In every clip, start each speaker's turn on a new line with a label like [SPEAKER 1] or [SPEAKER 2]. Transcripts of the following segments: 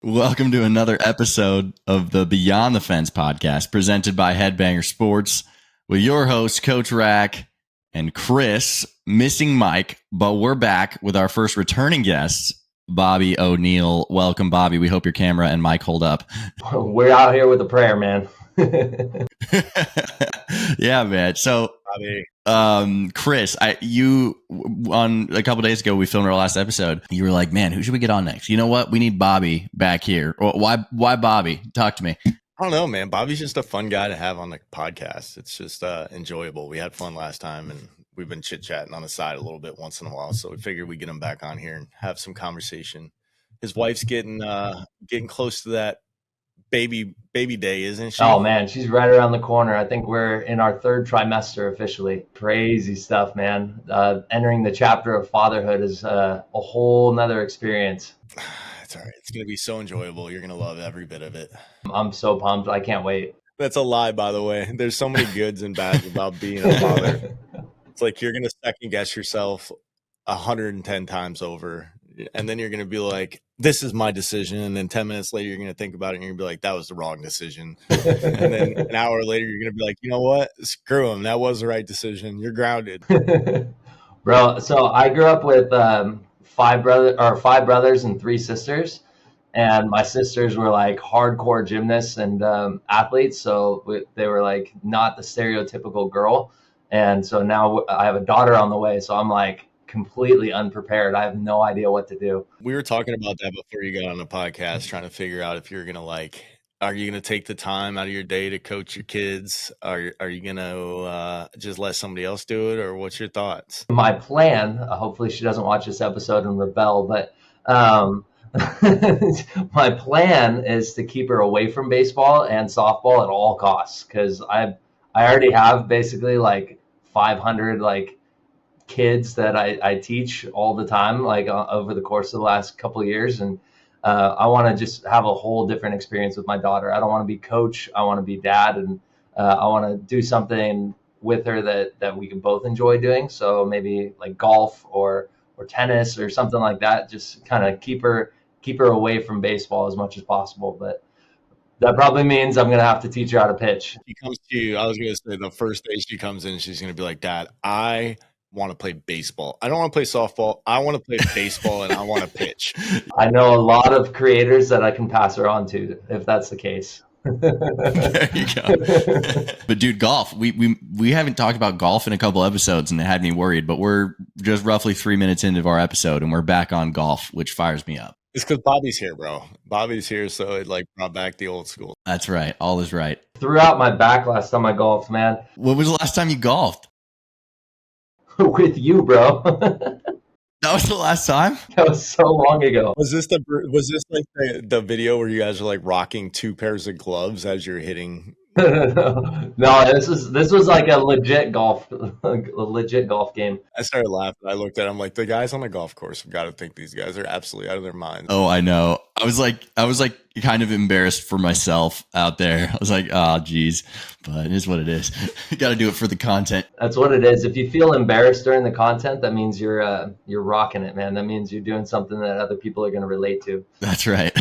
[SPEAKER 1] Welcome to another episode of the Beyond the Fence podcast presented by Headbanger Sports with your hosts, Coach Rack and Chris, missing Mike, but we're back with our first returning guest, Bobby O'Neill. Welcome, Bobby. We hope your camera and mic hold up.
[SPEAKER 2] We're out here with a prayer, man.
[SPEAKER 1] Yeah, man. So, Chris, you on a couple days ago, we filmed our last episode. You were like, man, who should we get on next? You know what? We need Bobby back here. Why Bobby? Talk to me.
[SPEAKER 3] I don't know, man. Bobby's just a fun guy to have on the podcast. It's just enjoyable. We had fun last time, and we've been chit-chatting on the side a little bit once in a while. So we figured we'd get him back on here and have some conversation. His wife's getting close to that baby day, isn't she?
[SPEAKER 2] Oh, man, she's right around the corner. I think we're in our third trimester officially. Crazy stuff, man. Entering the chapter of fatherhood is a whole nother experience.
[SPEAKER 3] It's all right. It's going to be so enjoyable. You're going to love every bit of it.
[SPEAKER 2] I'm so pumped. I can't wait.
[SPEAKER 3] That's a lie, by the way. There's so many goods and bads about being a father. It's like you're going to second guess yourself 110 times over. And then you're going to be like, this is my decision. And then 10 minutes later, you're going to think about it and you're going to be like, that was the wrong decision. And then an hour later, you're going to be like, you know what? Screw him. That was the right decision. You're grounded.
[SPEAKER 2] Bro, so I grew up with five brothers and three sisters. And my sisters were like hardcore gymnasts and athletes. So they were like not the stereotypical girl. And so now I have a daughter on the way. So I'm like completely unprepared. I have no idea what to do.
[SPEAKER 3] We were talking about that before you got on the podcast, trying to figure out if you're going to are you going to take the time out of your day to coach your kids? Are you going to just let somebody else do it? Or what's your thoughts?
[SPEAKER 2] My plan, hopefully she doesn't watch this episode and rebel, but my plan is to keep her away from baseball and softball at all costs. Cause I already have basically like 500 like kids that I teach all the time, like over the course of the last couple of years. And I want to just have a whole different experience with my daughter. I don't want to be coach. I want to be dad. And I want to do something with her that we can both enjoy doing. So maybe like golf or tennis or something like that. Just kind of keep her away from baseball as much as possible. But that probably means I'm going to have to teach her how to pitch.
[SPEAKER 3] She comes to you. I was going to say the first day she comes in, she's going to be like, Dad, I want to play baseball. I don't want to play softball. I want to play baseball and I want to pitch.
[SPEAKER 2] I know a lot of creators that I can pass her on to if that's the case.
[SPEAKER 1] There you go. But dude, golf. We haven't talked about golf in a couple episodes and it had me worried, but we're just roughly 3 minutes into our episode and we're back on golf, which fires me up.
[SPEAKER 3] It's because Bobby's here, bro. Bobby's here, so it brought back the old school.
[SPEAKER 1] That's right. All is right.
[SPEAKER 2] Threw out my back last time I golfed, man.
[SPEAKER 1] When was the last time you golfed?
[SPEAKER 2] With you, bro.
[SPEAKER 1] That was the last time?
[SPEAKER 2] That was so long ago.
[SPEAKER 3] Was this like the video where you guys are like rocking 2 pairs of gloves as you're hitting?
[SPEAKER 2] No, this was like a legit golf game.
[SPEAKER 3] I started laughing. I looked at him like the guys on the golf course have got to think these guys are absolutely out of their minds.
[SPEAKER 1] Oh, I know. I was like kind of embarrassed for myself out there. I was like, oh, geez, but it is what it is. You got to do it for the content.
[SPEAKER 2] That's what it is. If you feel embarrassed during the content, that means you're rocking it, man. That means you're doing something that other people are going to relate to.
[SPEAKER 1] That's right.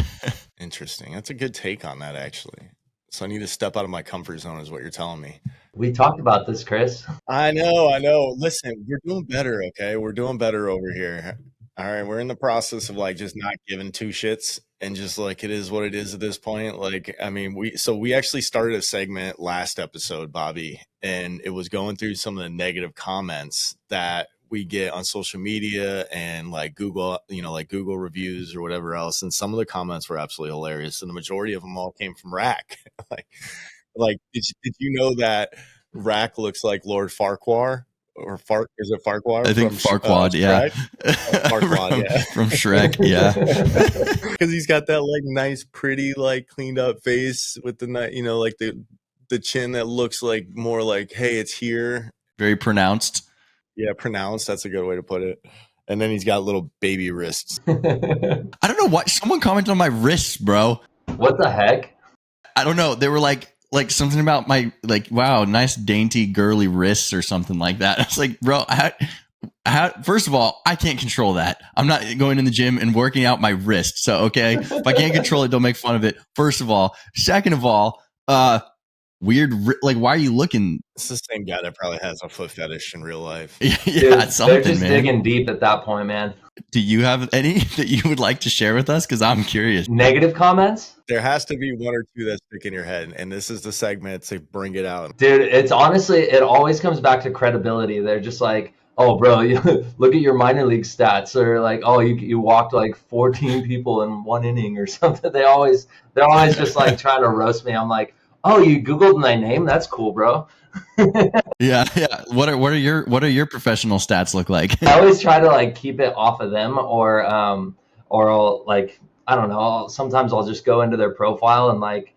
[SPEAKER 3] Interesting. That's a good take on that, actually. So I need to step out of my comfort zone is what you're telling me.
[SPEAKER 2] We talked about this, Chris.
[SPEAKER 3] I know. Listen, we're doing better, okay? We're doing better over here. All right, we're in the process of just not giving 2 shits and just it is what it is at this point. We actually started a segment last episode, Bobby, and it was going through some of the negative comments that we get on social media and Google, Google reviews or whatever else. And some of the comments were absolutely hilarious. And the majority of them all came from Rack. Did you know that Rack looks like Lord Farquhar? Or is it Farquhar?
[SPEAKER 1] I think Farquaad, yeah.
[SPEAKER 3] Farquaad, yeah.
[SPEAKER 1] From Shrek, yeah.
[SPEAKER 3] Because he's got that nice, pretty, cleaned up face with the the chin that looks more hey, it's here.
[SPEAKER 1] Very pronounced.
[SPEAKER 3] Yeah, pronounced. That's a good way to put it. And then he's got little baby wrists.
[SPEAKER 1] I don't know why. Someone commented on my wrists, bro.
[SPEAKER 2] What the heck?
[SPEAKER 1] I don't know. They were like something about my wow, nice dainty girly wrists or something like that. I was like, bro, how First of all, I can't control that. I'm not going in the gym and working out my wrist. So, okay, if I can't control it, don't make fun of it. First of all. Second of all, weird, like, why are you looking?
[SPEAKER 3] It's the same guy that probably has a foot fetish in real life.
[SPEAKER 1] Yeah,
[SPEAKER 2] Dude,
[SPEAKER 1] something,
[SPEAKER 2] they're just
[SPEAKER 1] man.
[SPEAKER 2] digging deep at that point, man.
[SPEAKER 1] Do you have any that you would like to share with us? Because I'm curious.
[SPEAKER 2] Negative comments?
[SPEAKER 3] There has to be one or two that stick in your head, and this is the segment to bring it out.
[SPEAKER 2] Dude, it's honestly, it always comes back to credibility. They're just like, oh, bro, look at your minor league stats, or like, oh, you walked like 14 people in one inning or something. They're always just like trying to roast me. I'm like, oh, you Googled my name? That's cool, bro.
[SPEAKER 1] Yeah. What are your professional stats look like?
[SPEAKER 2] I always try to like keep it off of them, or I'll, like, I don't know. Sometimes I'll just go into their profile and like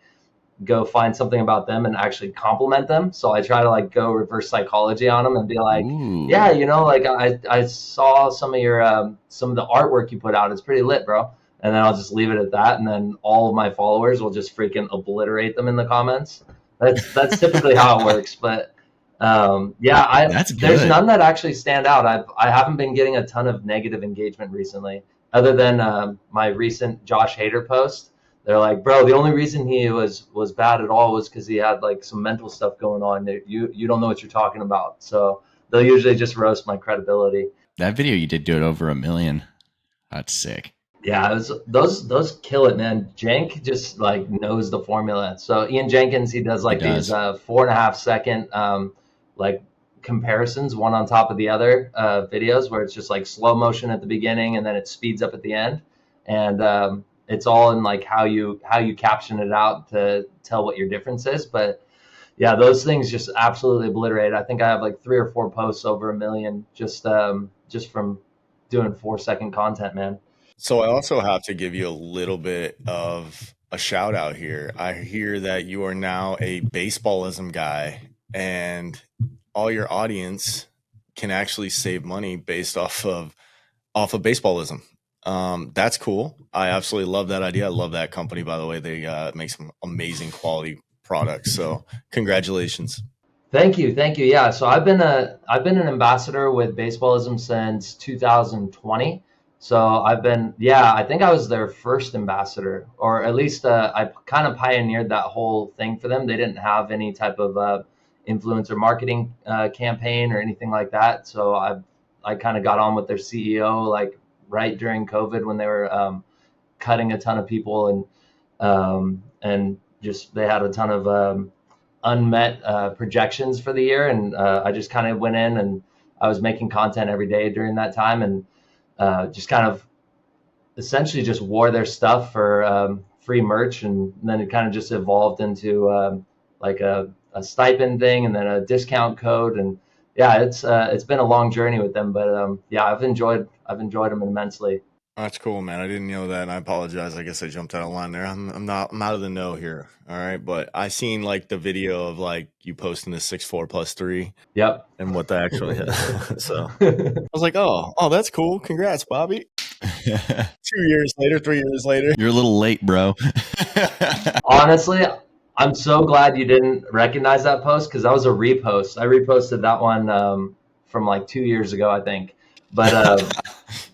[SPEAKER 2] go find something about them and actually compliment them. So I try to like go reverse psychology on them and be like,
[SPEAKER 1] Ooh.
[SPEAKER 2] yeah, like I saw some of your some of the artwork you put out. It's pretty lit, bro. And then I'll just leave it at that. And then all of my followers will just freaking obliterate them in the comments. That's typically how it works. But yeah,
[SPEAKER 1] That's good.
[SPEAKER 2] There's none that actually stand out. I haven't been getting a ton of negative engagement recently, other than my recent Josh Hader post. They're like, bro, the only reason he was bad at all was because he had like some mental stuff going on. You don't know what you're talking about. So they'll usually just roast my credibility.
[SPEAKER 1] That video you did do it over 1 million. That's sick.
[SPEAKER 2] Yeah, it was, those kill it, man. Jank just like knows the formula. So Ian Jenkins, he does like these 4.5 second like comparisons, one on top of the other videos, where it's just like slow motion at the beginning and then it speeds up at the end, and it's all in like how you caption it out to tell what your difference is. But yeah, those things just absolutely obliterate. I think I have like 3 or 4 posts over 1 million just from doing 4-second content, man.
[SPEAKER 3] So I also have to give you a little bit of a shout out here. I hear that you are now a baseballism guy, and all your audience can actually save money based off of baseballism. That's cool. I absolutely love that idea. I love that company, by the way. They make some amazing quality products. So congratulations.
[SPEAKER 2] Thank you. Yeah. So I've been an ambassador with Baseballism since 2020. So I think I was their first ambassador, or at least I kind of pioneered that whole thing for them. They didn't have any type of influencer marketing campaign or anything like that. So I kind of got on with their CEO like right during COVID, when they were cutting a ton of people, and just they had a ton of unmet projections for the year, and I just kind of went in and I was making content every day during that time, and just kind of essentially just wore their stuff for free merch, and then it kind of just evolved into like a stipend thing, and then a discount code, and yeah, it's been a long journey with them, but yeah, I've enjoyed them immensely.
[SPEAKER 3] That's cool, man. I didn't know that, and I apologize. I guess I jumped out of line there. I'm out of the know here. All right, but I seen like the video of like you posting the 6'4" +3.
[SPEAKER 2] Yep.
[SPEAKER 3] And what that actually is. So I was like, oh, that's cool. Congrats, Bobby. 2 years later, 3 years later.
[SPEAKER 1] You're a little late, bro.
[SPEAKER 2] Honestly, I'm so glad you didn't recognize that post, because that was a repost. I reposted that one from like 2 years ago, I think. But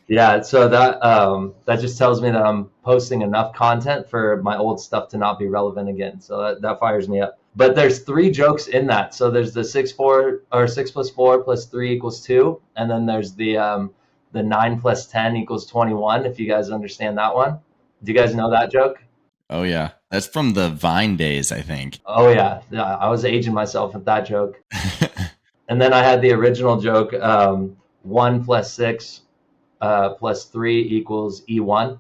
[SPEAKER 2] yeah, so that just tells me that I'm posting enough content for my old stuff to not be relevant again. So that fires me up. But there's 3 jokes in that. So there's the 6'4", or 6 + 4 + 3 = 2, and then there's the 9 + 10 = 21. If you guys understand that one, do you guys know that joke?
[SPEAKER 1] Oh yeah, that's from the Vine days, I think.
[SPEAKER 2] Oh yeah, I was aging myself with that joke. And then I had the original joke, 1 + 6 + 3 = E1.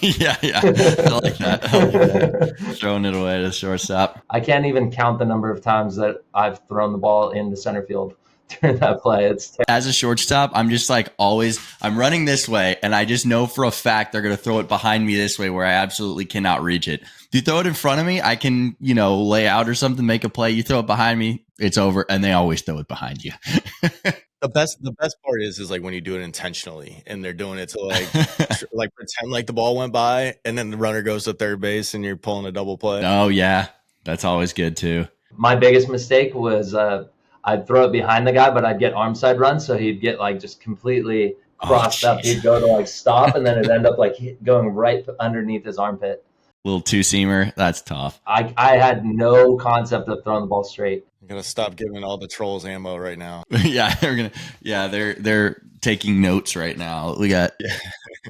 [SPEAKER 1] yeah, I like that. Throwing it away to shortstop.
[SPEAKER 2] I can't even count the number of times that I've thrown the ball into center field during that play.
[SPEAKER 1] As a shortstop, I'm just like always, I'm running this way, and I just know for a fact they're going to throw it behind me this way, where I absolutely cannot reach it. If you throw it in front of me, I can, lay out or something, make a play. You throw it behind me, it's over, and they always throw it behind you.
[SPEAKER 3] The best part is like when you do it intentionally, and they're doing it to like pretend like the ball went by, and then the runner goes to third base and you're pulling a double play.
[SPEAKER 1] Oh yeah, that's always good too.
[SPEAKER 2] My biggest mistake was I'd throw it behind the guy, but I'd get arm side run, so he'd get like just completely crossed up. He'd go to like stop, and then it'd end up like going right underneath his armpit.
[SPEAKER 1] Little two seamer. That's tough.
[SPEAKER 2] I had no concept of throwing the ball straight.
[SPEAKER 3] You gotta stop giving all the trolls ammo right now.
[SPEAKER 1] They're taking notes right now. We got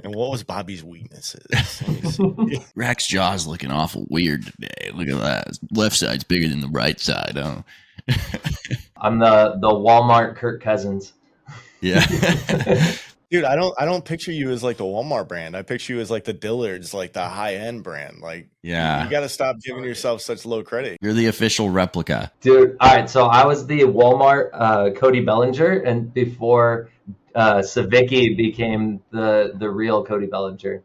[SPEAKER 3] And what was Bobby's weaknesses?
[SPEAKER 1] Rack's jaw's looking awful weird today. Look at that. His left side's bigger than the right side. Oh.
[SPEAKER 2] I'm the Walmart Kirk Cousins.
[SPEAKER 1] Yeah.
[SPEAKER 3] Dude, I don't picture you as like the Walmart brand. I picture you as like the Dillard's, like the high end brand. Like,
[SPEAKER 1] yeah,
[SPEAKER 3] you got to stop giving yourself such low credit.
[SPEAKER 1] You're the official replica,
[SPEAKER 2] dude. All right, so I was the Walmart Cody Bellinger, and before Savicki became the real Cody Bellinger.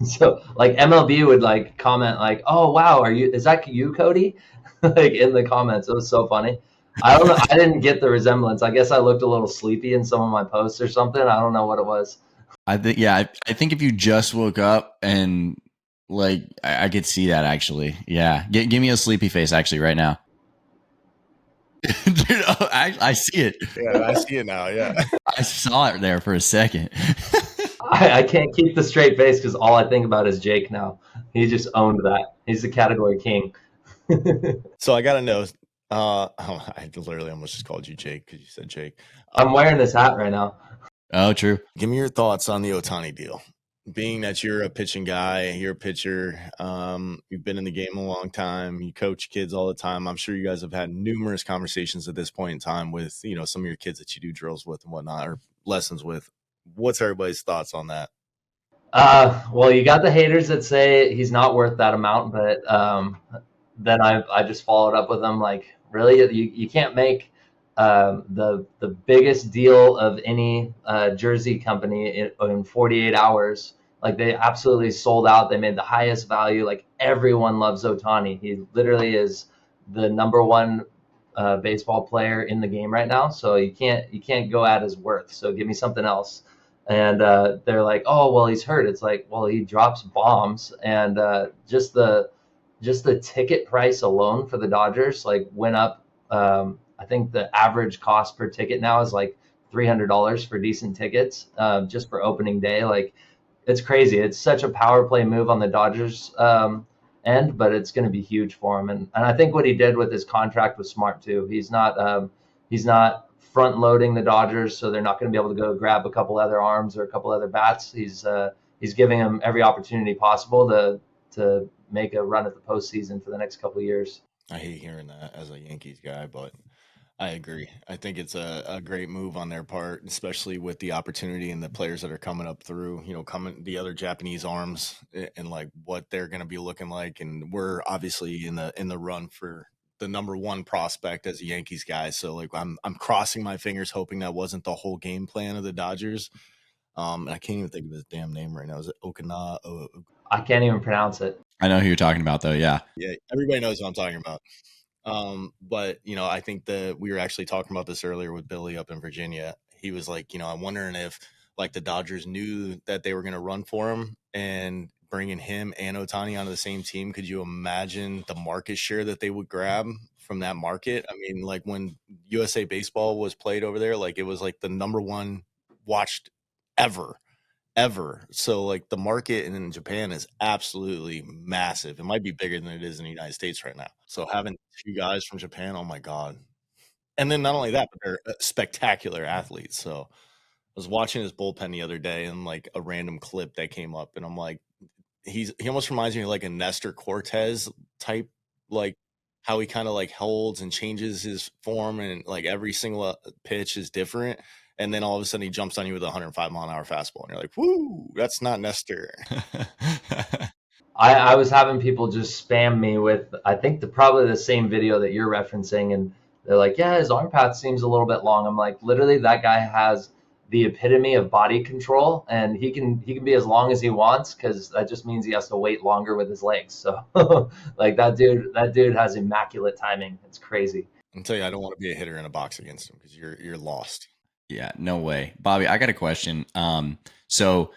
[SPEAKER 2] So like MLB would like comment like, "Oh wow, is that you, Cody?" Like in the comments, it was so funny. I don't know. I didn't get the resemblance. I guess I looked a little sleepy in some of my posts or something. I don't know what it was.
[SPEAKER 1] I think, I think if you just woke up and like, I could see that actually. Yeah. Give me a sleepy face actually right now. Dude, I see it.
[SPEAKER 3] Yeah, I see it now. Yeah.
[SPEAKER 1] I saw it there for a second.
[SPEAKER 2] I can't keep the straight face because all I think about is Jake now. He just owned that. He's the category king.
[SPEAKER 3] So I got to know. I literally almost just called you Jake because you said Jake.
[SPEAKER 2] I'm wearing this hat right now.
[SPEAKER 1] Oh, true.
[SPEAKER 3] Give me your thoughts on the Ohtani deal. Being that you're a pitching guy, you're a pitcher, you've been in the game a long time, you coach kids all the time. I'm sure you guys have had numerous conversations at this point in time with, you know, some of your kids that you do drills with and whatnot, or lessons with. What's everybody's thoughts on that?
[SPEAKER 2] Well, you got the haters that say he's not worth that amount, but then I just followed up with them like, really, you can't make the biggest deal of any jersey company in 48 hours. Like they absolutely sold out. They made the highest value. Like everyone loves Ohtani. He literally is the number one baseball player in the game right now. So you can't go at his worth. So give me something else. And they're like, oh well, he's hurt. It's like, well, he drops bombs, and just the ticket price alone for the Dodgers like went up. I think the average cost per ticket now is like $300 for decent tickets, just for opening day. Like it's crazy. It's such a power play move on the Dodgers end, but it's going to be huge for him. And I think what he did with his contract was smart too. He's not front loading the Dodgers, so they're not going to be able to go grab a couple other arms or a couple other bats. He's giving them every opportunity possible to make a run at the postseason for the next couple of years.
[SPEAKER 3] I hate hearing that as a Yankees guy, but I agree. I think it's a great move on their part, especially with the opportunity and the players that are coming up through, you know, coming the other Japanese arms and like what they're going to be looking like. And we're obviously in the run for the number one prospect as a Yankees guy. So like I'm crossing my fingers, hoping that wasn't the whole game plan of the Dodgers. And I can't even think of his damn name right now. Is it Okina?
[SPEAKER 2] I can't even pronounce it.
[SPEAKER 1] I know who you're talking about though. Yeah.
[SPEAKER 3] Yeah. Everybody knows what I'm talking about. But you know, I think that we were actually talking about this earlier with Billy up in Virginia. He was like, you know, I'm wondering if like the Dodgers knew that they were going to run for him and bringing him and Ohtani onto the same team. Could you imagine the market share that they would grab from that market? I mean, like when USA Baseball was played over there, like it was like the number one watched ever. So like the market in Japan is absolutely massive. It might be bigger than it is in the United States right now. So having two guys from Japan, oh my God. And then not only that, but they're spectacular athletes. So I was watching his bullpen the other day and like a random clip that came up and I'm like, he almost reminds me of like a Nestor Cortez type, like how he kind of like holds and changes his form and like every single pitch is different. And then all of a sudden he jumps on you with a 105-mile-an-hour fastball. And you're like, whoo, that's not Nestor.
[SPEAKER 2] I was having people just spam me with, I think probably the same video that you're referencing. And they're like, yeah, his arm path seems a little bit long. I'm like, literally, that guy has the epitome of body control. And he can be as long as he wants because that just means he has to wait longer with his legs. So like that dude has immaculate timing. It's crazy.
[SPEAKER 3] I'll tell you, I don't want to be a hitter in a box against him because you're lost.
[SPEAKER 1] Yeah, no way. Bobby, I got a question. So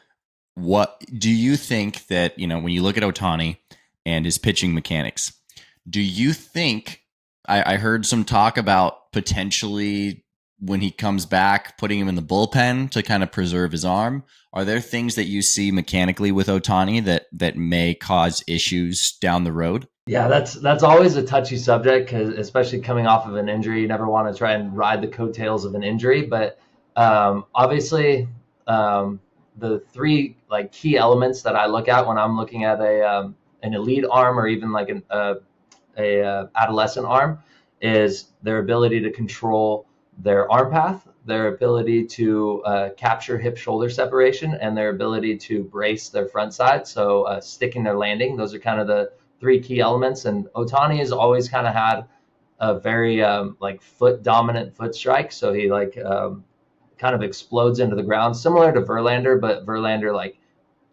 [SPEAKER 1] what do you think that, you know, when you look at Ohtani and his pitching mechanics, do you think I heard some talk about potentially when he comes back, putting him in the bullpen to kind of preserve his arm. Are there things that you see mechanically with Ohtani that may cause issues down the road?
[SPEAKER 2] Yeah, that's always a touchy subject because especially coming off of an injury, you never want to try and ride the coattails of an injury. But obviously, the three like key elements that I look at when I'm looking at an elite arm or even like a adolescent arm is their ability to control their arm path, their ability to capture hip shoulder separation, and their ability to brace their front side. So sticking their landing, those are kind of the three key elements. And Ohtani has always kind of had a very like foot dominant foot strike. So he like kind of explodes into the ground, similar to Verlander, but Verlander like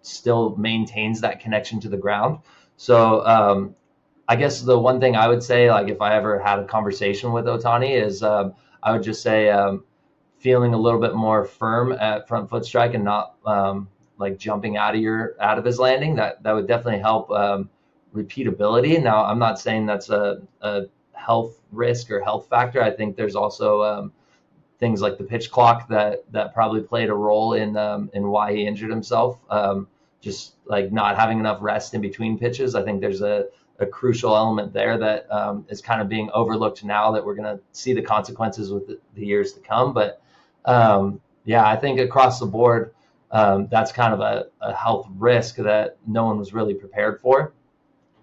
[SPEAKER 2] still maintains that connection to the ground. So I guess the one thing I would say, like if I ever had a conversation with Ohtani, is I would just say feeling a little bit more firm at front foot strike and not like jumping out of his landing. That would definitely help repeatability. Now, I'm not saying that's a health risk or health factor. I think there's also things like the pitch clock that probably played a role in why he injured himself. Just like not having enough rest in between pitches. I think there's a crucial element there that is kind of being overlooked now that we're going to see the consequences with the years to come. But yeah, I think across the board, that's kind of a health risk that no one was really prepared for.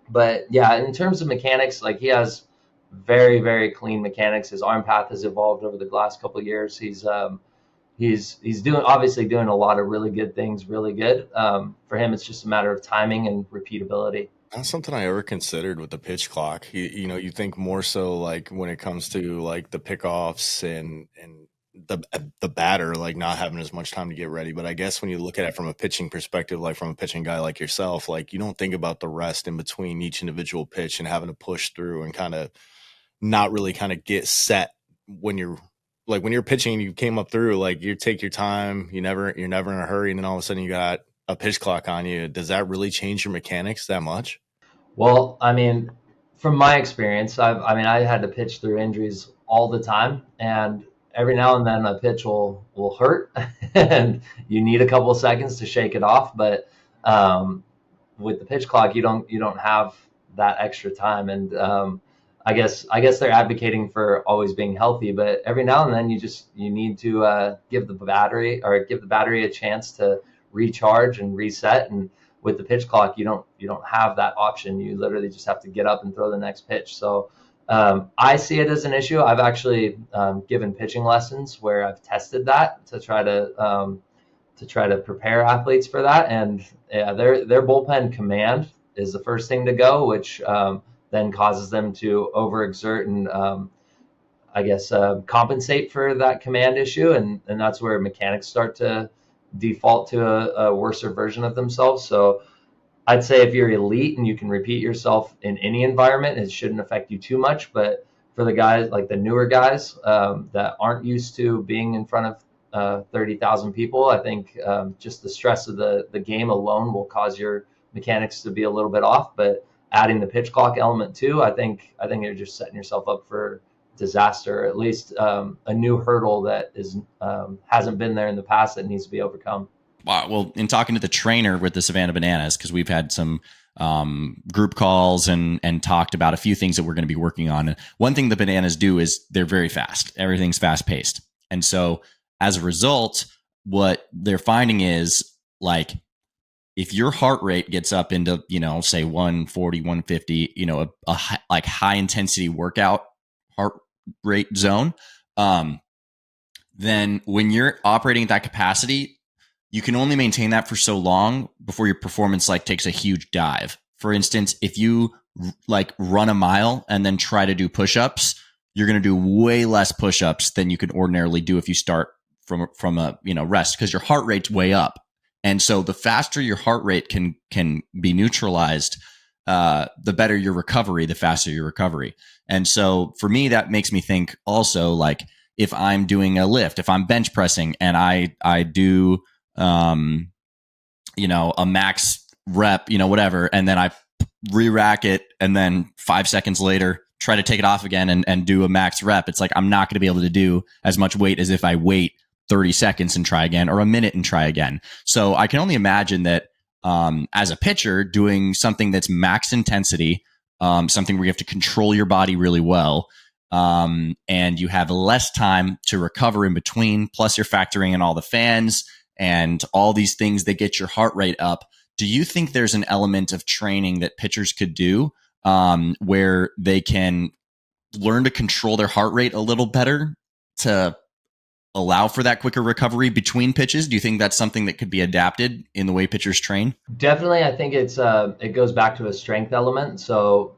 [SPEAKER 2] But yeah, in terms of mechanics, like he has very, very clean mechanics. His arm path has evolved over the last couple of years. He's doing a lot of really good things, really good. For him, it's just a matter of timing and repeatability.
[SPEAKER 3] Not something I ever considered with the pitch clock. You think more so like when it comes to like the pickoffs and the batter, like not having as much time to get ready. But I guess when you look at it from a pitching perspective, like from a pitching guy like yourself, like you don't think about the rest in between each individual pitch and having to push through and kind of not really kind of get set when you're pitching and you came up through, like you take your time, you're never in a hurry, and then all of a sudden you got a pitch clock on you. Does that really change your mechanics that much?
[SPEAKER 2] Well, I mean, from my experience, I had to pitch through injuries all the time, and every now and then a pitch will hurt, and you need a couple of seconds to shake it off. But with the pitch clock, you don't have that extra time, and I guess they're advocating for always being healthy, but every now and then you need to give the battery a chance to recharge and reset. And with the pitch clock, you don't have that option. You literally just have to get up and throw the next pitch. So I see it as an issue. I've actually given pitching lessons where I've tested that to try to prepare athletes for that. And yeah, their bullpen command is the first thing to go, which then causes them to overexert and compensate for that command issue. And that's where mechanics start to default to a worser version of themselves. So I'd say if you're elite and you can repeat yourself in any environment, it shouldn't affect you too much. But for the guys, like the newer guys that aren't used to being in front of 30,000 people, I think just the stress of the game alone will cause your mechanics to be a little bit off. But adding the pitch clock element too, I think you're just setting yourself up for disaster, or at least a new hurdle that hasn't been there in the past that needs to be overcome.
[SPEAKER 1] Wow. Well, in talking to the trainer with the Savannah Bananas, because we've had some group calls and talked about a few things that we're going to be working on. And one thing the Bananas do is they're very fast. Everything's fast paced. And so as a result, what they're finding is like, if your heart rate gets up into, say 140, 150, a high intensity workout heart rate zone, then when you're operating at that capacity, you can only maintain that for so long before your performance takes a huge dive. For instance, if you run a mile and then try to do push-ups, you're going to do way less push-ups than you can ordinarily do if you start from a rest, because your heart rate's way up. And so the faster your heart rate can be neutralized, the better your recovery, the faster your recovery. And so for me, that makes me think also, if I'm doing a lift, if I'm bench pressing and I do, a max rep, whatever, and then I re-rack it, and then 5 seconds later try to take it off again and do a max rep, it's like I'm not going to be able to do as much weight as if I wait 30 seconds and try again, or a minute and try again. So I can only imagine that as a pitcher, doing something that's max intensity, something where you have to control your body really well, and you have less time to recover in between, plus you're factoring in all the fans and all these things that get your heart rate up. Do you think there's an element of training that pitchers could do where they can learn to control their heart rate a little better to allow for that quicker recovery between pitches? Do you think that's something that could be adapted in the way pitchers train?
[SPEAKER 2] Definitely, I think it goes back to a strength element. So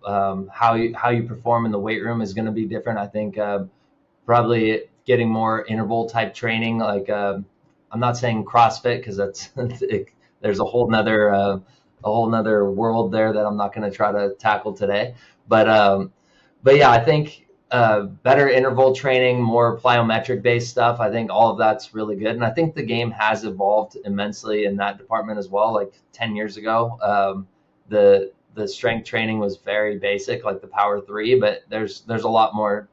[SPEAKER 2] how you perform in the weight room is going to be different. I think probably getting more interval type training. Like I'm not saying CrossFit because there's a whole nother world there that I'm not going to try to tackle today. But yeah, I think better interval training, more plyometric based stuff. I think all of that's really good. And I think the game has evolved immensely in that department as well. Like 10 years ago, the strength training was very basic, like the power three, but there's a lot more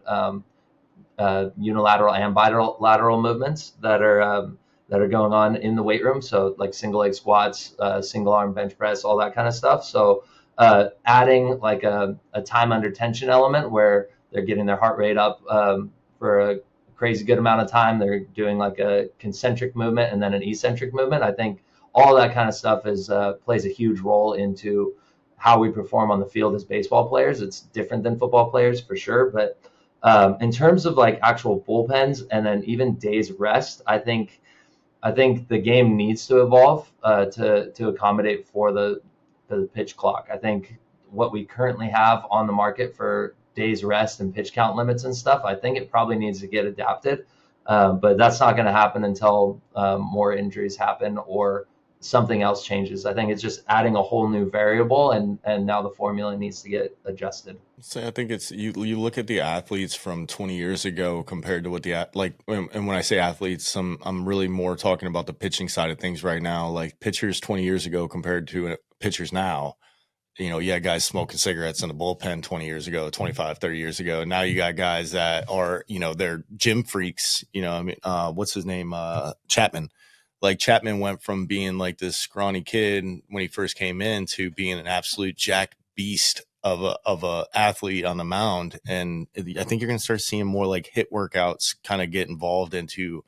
[SPEAKER 2] unilateral and bilateral movements that are going on in the weight room. So like single leg squats, single arm bench press, all that kind of stuff. So adding like a time under tension element where they're getting their heart rate up for a crazy good amount of time. They're doing like a concentric movement and then an eccentric movement. I think all that kind of stuff plays a huge role into how we perform on the field as baseball players. It's different than football players for sure. But in terms of like actual bullpens and then even days rest, I think the game needs to evolve to accommodate for the pitch clock. I think what we currently have on the market for days rest and pitch count limits and stuff, I think it probably needs to get adapted. But that's not going to happen until more injuries happen or something else changes. I think it's just adding a whole new variable, and now the formula needs to get adjusted.
[SPEAKER 3] So I think it's you look at the athletes from 20 years ago compared to what and when I say athletes, I'm really more talking about the pitching side of things right now. Like pitchers 20 years ago compared to pitchers now. You had guys smoking cigarettes in the bullpen 20 years ago, 25, 30 years ago. Now you got guys that are, they're gym freaks. What's his name? Chapman. Like Chapman went from being like this scrawny kid when he first came in to being an absolute jack beast of a athlete on the mound. And I think you're going to start seeing more like hit workouts kind of get involved into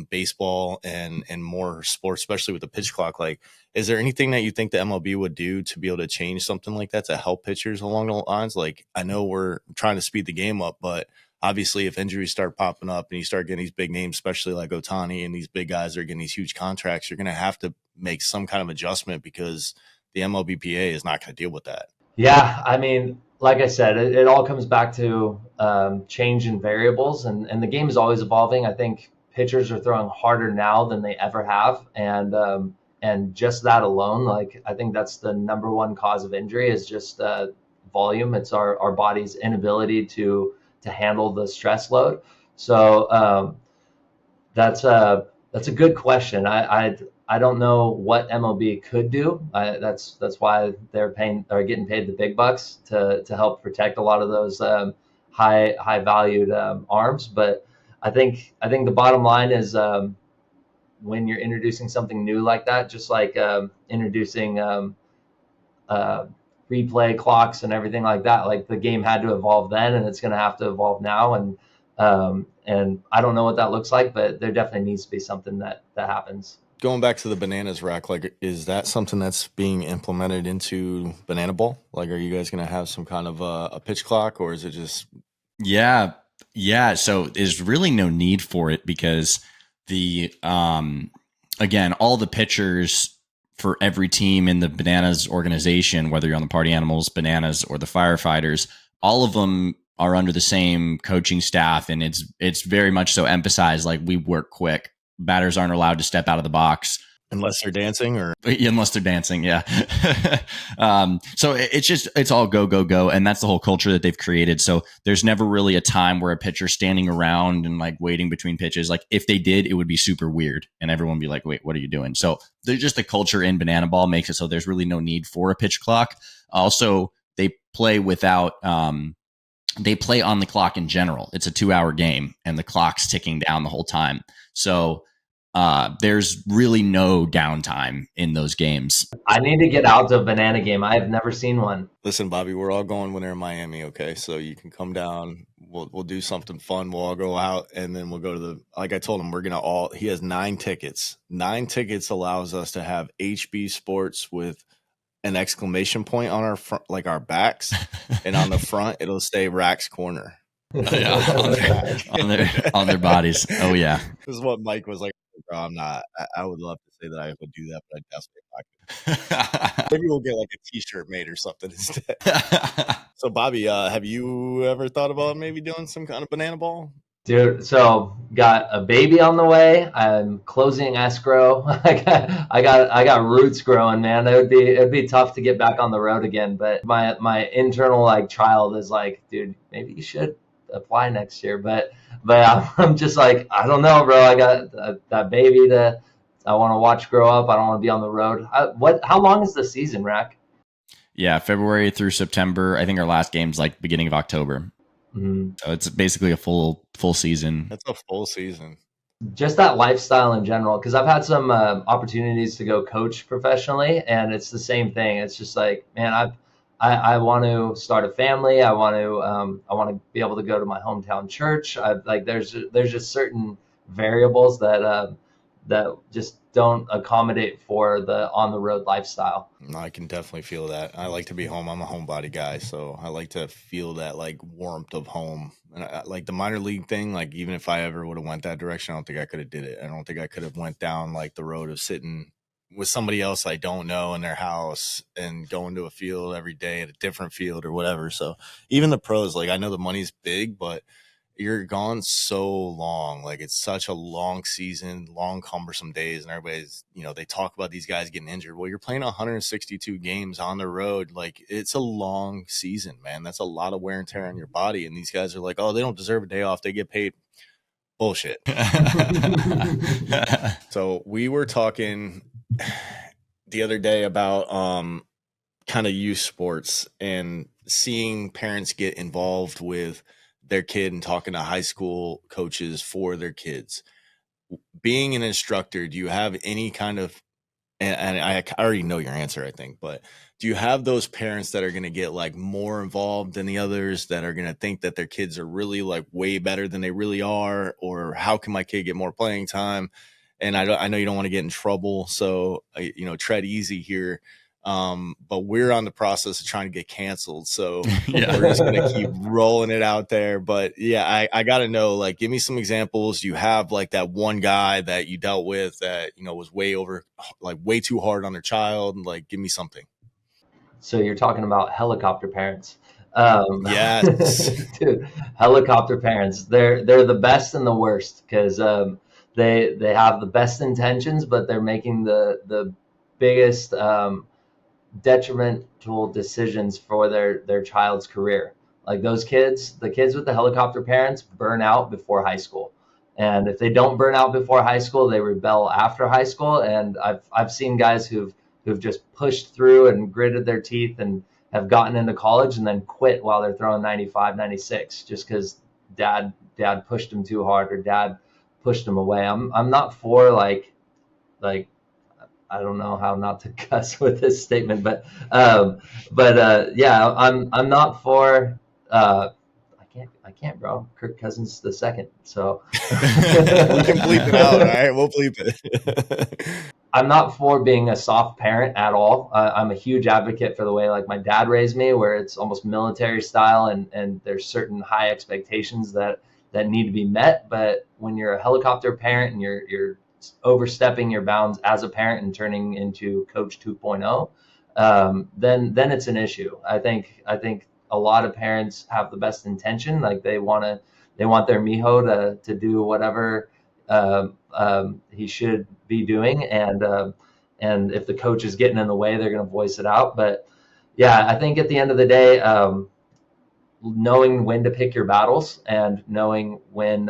[SPEAKER 3] baseball and more sports, especially with the pitch clock. Like, is there anything that you think the MLB would do to be able to change something like that to help pitchers along the lines? Like, I know we're trying to speed the game up, but obviously if injuries start popping up and you start getting these big names, especially like Ohtani and these big guys are getting these huge contracts, you're going to have to make some kind of adjustment because the MLBPA is not going to deal with that.
[SPEAKER 2] Yeah, I mean, like I said, it all comes back to change in variables, and the game is always evolving. I think pitchers are throwing harder now than they ever have, and just that alone, like I think that's the number one cause of injury is just volume. It's our body's inability to handle the stress load. So that's a good question. I don't know what MLB could do. That's why they're getting paid the big bucks to help protect a lot of those high valued arms. But I think the bottom line is when you're introducing something new like that, just like introducing replay clocks and everything like that, like the game had to evolve then, and it's going to have to evolve now. And I don't know what that looks like, but there definitely needs to be something that happens.
[SPEAKER 3] Going back to the bananas rack, like, is that something that's being implemented into Banana Ball? Like, are you guys going to have some kind of a pitch clock, or is it just?
[SPEAKER 1] Yeah. So there's really no need for it because again, all the pitchers for every team in the Bananas organization, whether you're on the Party Animals, Bananas, or the Firefighters, all of them are under the same coaching staff, and it's very much so emphasized like we work quick. Batters aren't allowed to step out of the box
[SPEAKER 3] unless they're dancing,
[SPEAKER 1] yeah. So it's all go, and that's the whole culture that they've created. So there's never really a time where a pitcher's standing around and like waiting between pitches. Like if they did, it would be super weird, and everyone would be like, "Wait, what are you doing?" So there's just the culture in Banana Ball makes it so there's really no need for a pitch clock. Also, they play without they play on the clock in general. It's a 2-hour game and the clock's ticking down the whole time. So there's really no downtime in those games.
[SPEAKER 2] I need to get out to a banana game. I have never seen one.
[SPEAKER 3] Listen, Bobby, we're all going when they're in Miami, okay? So you can come down. We'll do something fun. We'll all go out, and then we'll go to like I told him, we're going to all – he has 9 tickets. 9 tickets allows us to have HB Sports with an exclamation point on our front, like our backs, and on the front, it'll say Rack's Corner.
[SPEAKER 1] Yeah, on their bodies. Oh, yeah.
[SPEAKER 3] This is what Mike was like. Bro, I'm not. I would love to say that I would do that, but I definitely not. Maybe we'll get like a T-shirt made or something instead. So, Bobby, have you ever thought about maybe doing some kind of banana ball?
[SPEAKER 2] Dude, so got a baby on the way. I'm closing escrow. I got roots growing, man. It'd be tough to get back on the road again. But my internal like child is like, dude, maybe you should apply next year. But I'm just like, I don't know, bro. I got that baby that I want to watch grow up. I don't want to be on the road. How long is the season, Rack?
[SPEAKER 1] Yeah, February through September. I think our last game's like beginning of October.
[SPEAKER 2] Mm-hmm.
[SPEAKER 1] So it's basically a full season.
[SPEAKER 3] That's a full season.
[SPEAKER 2] Just that lifestyle in general, because I've had some opportunities to go coach professionally, and it's the same thing. It's just like, man, I want to start a family. I want to be able to go to my hometown church. There's just certain variables that just don't accommodate for the on the road lifestyle.
[SPEAKER 3] I can definitely feel that. I like to be home. I'm a homebody guy, so I like to feel that like warmth of home. And like the minor league thing, like even if I ever would have went that direction, I don't think I could have did it. I don't think I could have went down like the road of sitting with somebody else I don't know in their house and going to a field every day at a different field or whatever. So even the pros, like I know the money's big, but you're gone so long. Like it's such a long season, long cumbersome days, and everybody's, they talk about these guys getting injured. Well, you're playing 162 games on the road. Like it's a long season, man. That's a lot of wear and tear on your body. And these guys are like, oh, they don't deserve a day off. They get paid. Bullshit. So we were talking the other day about kind of youth sports and seeing parents get involved with their kid and talking to high school coaches for their kids. Being an instructor, do you have any kind of, and I already know your answer, I think, but do you have those parents that are going to get like more involved than the others, that are going to think that their kids are really like way better than they really are? Or how can my kid get more playing time? And I know you don't want to get in trouble, so tread easy here. But we're on the process of trying to get canceled. So yeah. We're just going to keep rolling it out there. But yeah, I got to know, like, give me some examples. You have like that one guy that you dealt with that, was way too hard on their child. Like, give me something.
[SPEAKER 2] So you're talking about helicopter parents.
[SPEAKER 3] Yes.
[SPEAKER 2] Dude, helicopter parents, they're the best and the worst, because they have the best intentions, but they're making the biggest detrimental decisions for their child's career. Like the kids with the helicopter parents burn out before high school. And if they don't burn out before high school, they rebel after high school. And I've seen guys who've just pushed through and gritted their teeth and have gotten into college and then quit while they're throwing 95, 96, just because dad pushed them too hard or dad pushed them away. I'm not for like I don't know how not to cuss with this statement, but yeah, I'm not for I can't, bro. Kirk Cousins the second. So
[SPEAKER 3] we can bleep it out. All right, we'll bleep it.
[SPEAKER 2] I'm not for being a soft parent at all. I'm a huge advocate for the way like my dad raised me, where it's almost military style, and there's certain high expectations that need to be met. But when you're a helicopter parent and you're overstepping your bounds as a parent and turning into coach 2.0, then it's an issue. I think a lot of parents have the best intention. Like they want their mijo to do whatever he should be doing. And if the coach is getting in the way, they're going to voice it out. But yeah, I think at the end of the day, knowing when to pick your battles and knowing when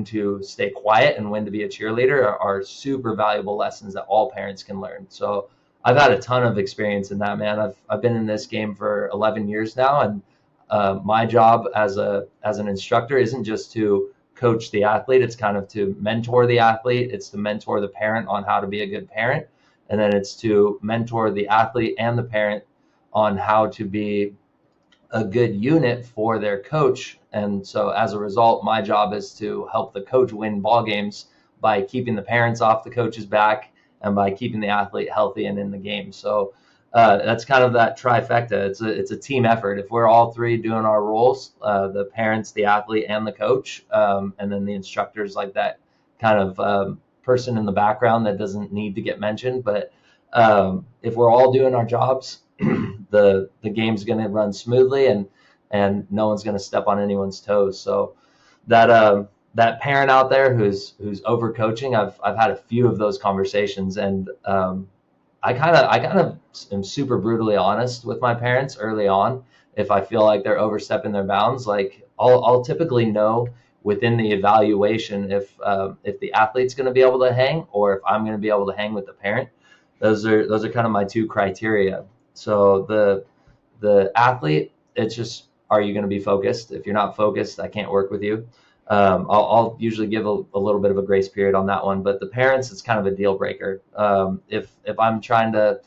[SPEAKER 2] to stay quiet and when to be a cheerleader are super valuable lessons that all parents can learn. So I've had a ton of experience in that, man. I've been in this game for 11 years now, and my job as an instructor isn't just to coach the athlete. It's kind of to mentor the athlete. It's to mentor the parent on how to be a good parent. And then it's to mentor the athlete and the parent on how to be a good unit for their coach. And so as a result, my job is to help the coach win ball games by keeping the parents off the coach's back and by keeping the athlete healthy and in the game. So that's kind of that trifecta. It's a team effort. If we're all three doing our roles, the parents, the athlete, and the coach, and then the instructors, like that kind of person in the background that doesn't need to get mentioned. But if we're all doing our jobs, the game's going to run smoothly, and no one's going to step on anyone's toes. So that parent out there who's overcoaching, I've had a few of those conversations, and I kind of am super brutally honest with my parents early on. If I feel like they're overstepping their bounds, like I'll typically know within the evaluation if the athlete's going to be able to hang or if I'm going to be able to hang with the parent. Those are kind of my two criteria. So the athlete, it's just, are you going to be focused? If you're not focused, I can't work with you. I'll usually give a little bit of a grace period on that one, but the parents, it's kind of a deal breaker. If I'm trying to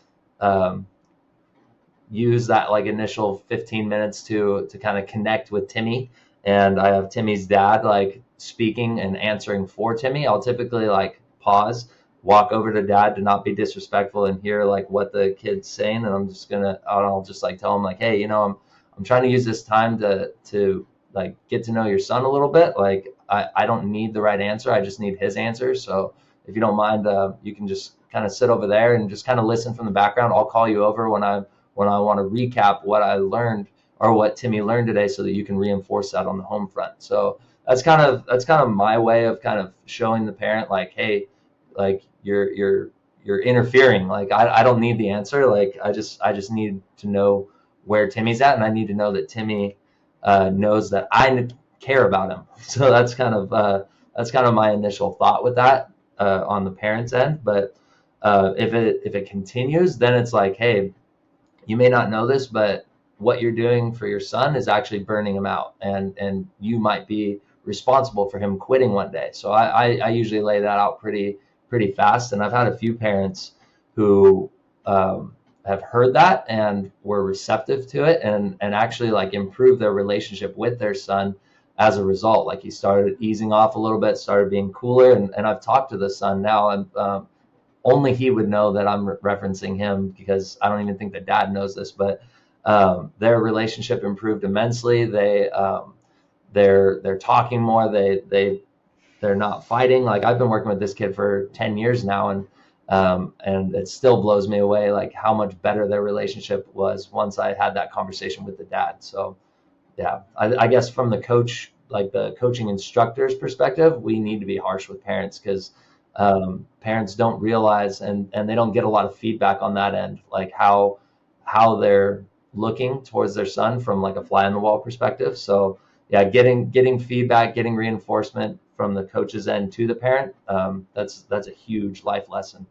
[SPEAKER 2] use that like initial 15 minutes to kind of connect with Timmy, and I have Timmy's dad like speaking and answering for Timmy, I'll typically like pause, walk over to dad to not be disrespectful and hear like what the kid's saying, and I'll just like tell him like, hey, I'm trying to use this time to like get to know your son a little bit. Like I don't need the right answer. I just need his answer. So if you don't mind, you can just kind of sit over there and just kind of listen from the background. I'll call you over when I want to recap what I learned or what Timmy learned today so that you can reinforce that on the home front. So that's kind of my way of kind of showing the parent like, hey, like you're interfering. Like I don't need the answer. Like I just need to know where Timmy's at, and I need to know that Timmy knows that I care about him. So that's kind of my initial thought with that on the parents' end. But if it continues, then it's like, hey, you may not know this, but what you're doing for your son is actually burning him out, and you might be responsible for him quitting one day. So I usually lay that out pretty fast, and I've had a few parents who have heard that and were receptive to it, and actually like improve their relationship with their son as a result. Like he started easing off a little bit, started being cooler, and I've talked to the son now, and only he would know that I'm referencing him, because I don't even think the dad knows this, but their relationship improved immensely. They're talking more. They're not fighting. Like I've been working with this kid for 10 years now, and it still blows me away like how much better their relationship was once I had that conversation with the dad. So yeah, I guess from the coach, like the coaching instructor's perspective, we need to be harsh with parents, because parents don't realize and they don't get a lot of feedback on that end, like how they're looking towards their son from like a fly on the wall perspective. So yeah, getting feedback, getting reinforcement from the coach's end to the parent, that's a huge life lesson.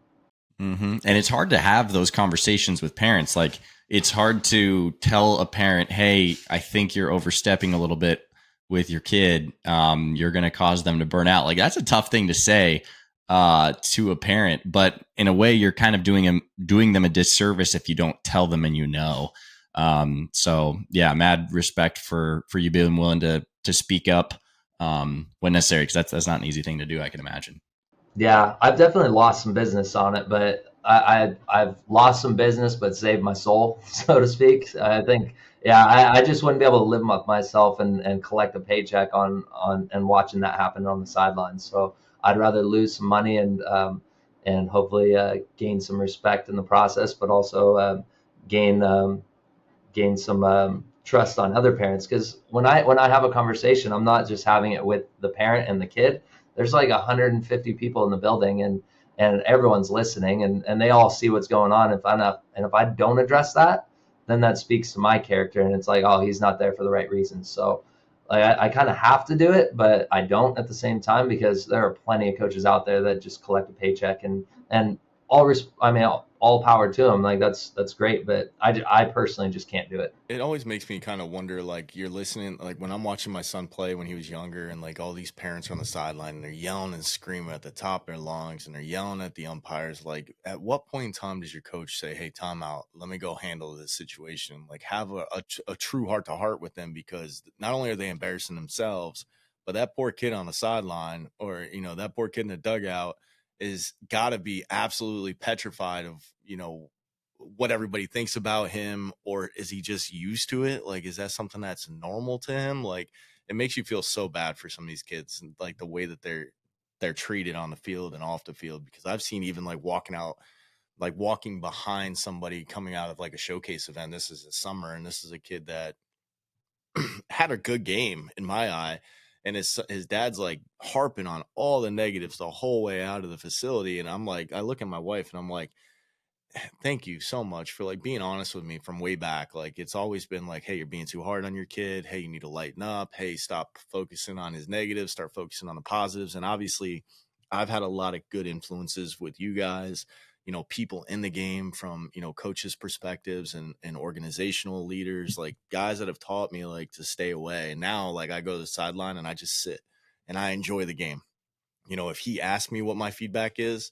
[SPEAKER 1] Mm-hmm. And it's hard to have those conversations with parents. Like it's hard to tell a parent, hey, I think you're overstepping a little bit with your kid. You're going to cause them to burn out. Like that's a tough thing to say to a parent, but in a way you're kind of doing them a disservice if you don't tell them and so yeah, mad respect for you being willing to speak up when necessary, because that's not an easy thing to do, I can imagine.
[SPEAKER 2] Yeah, I've definitely lost some business on it, but I've lost some business but saved my soul, so to speak. I think, yeah, I just wouldn't be able to live up myself and collect a paycheck on and watching that happen on the sidelines. So I'd rather lose some money and hopefully gain some respect in the process, but also gain some trust on other parents. Because when I have a conversation, I'm not just having it with the parent and the kid. There's like 150 people in the building, and everyone's listening, and they all see what's going on. If I don't address that, then that speaks to my character, and it's like, oh, he's not there for the right reasons. So like, I kind of have to do it, but I don't at the same time, because there are plenty of coaches out there that just collect a paycheck, and all power to him. Like that's great, but I personally just can't do it.
[SPEAKER 3] It always makes me kind of wonder, like, you're listening, like when I'm watching my son play when he was younger, and like all these parents are on the sideline and they're yelling and screaming at the top of their lungs and they're yelling at the umpires. Like, at what point in time does your coach say, hey, timeout, let me go handle this situation? Like, have a true heart to heart with them, because not only are they embarrassing themselves, but that poor kid on the sideline, or, you know, that poor kid in the dugout is got to be absolutely petrified of, you know, what everybody thinks about him, or is he just used to it? Like, is that something that's normal to him? Like, it makes you feel so bad for some of these kids, and like the way that they're treated on the field and off the field, because I've seen even like walking behind somebody coming out of like a showcase event. This is a summer, and this is a kid that had a good game in my eye, and his dad's like harping on all the negatives the whole way out of the facility. And I'm like, I look at my wife and I'm like, thank you so much for like being honest with me from way back. Like, it's always been like, hey, you're being too hard on your kid. Hey, you need to lighten up. Hey, stop focusing on his negatives, start focusing on the positives. And obviously I've had a lot of good influences with you guys, you know, people in the game from, you know, coaches' perspectives and organizational leaders, like guys that have taught me like to stay away. And now like I go to the sideline and I just sit and I enjoy the game. You know, if he asks me what my feedback is,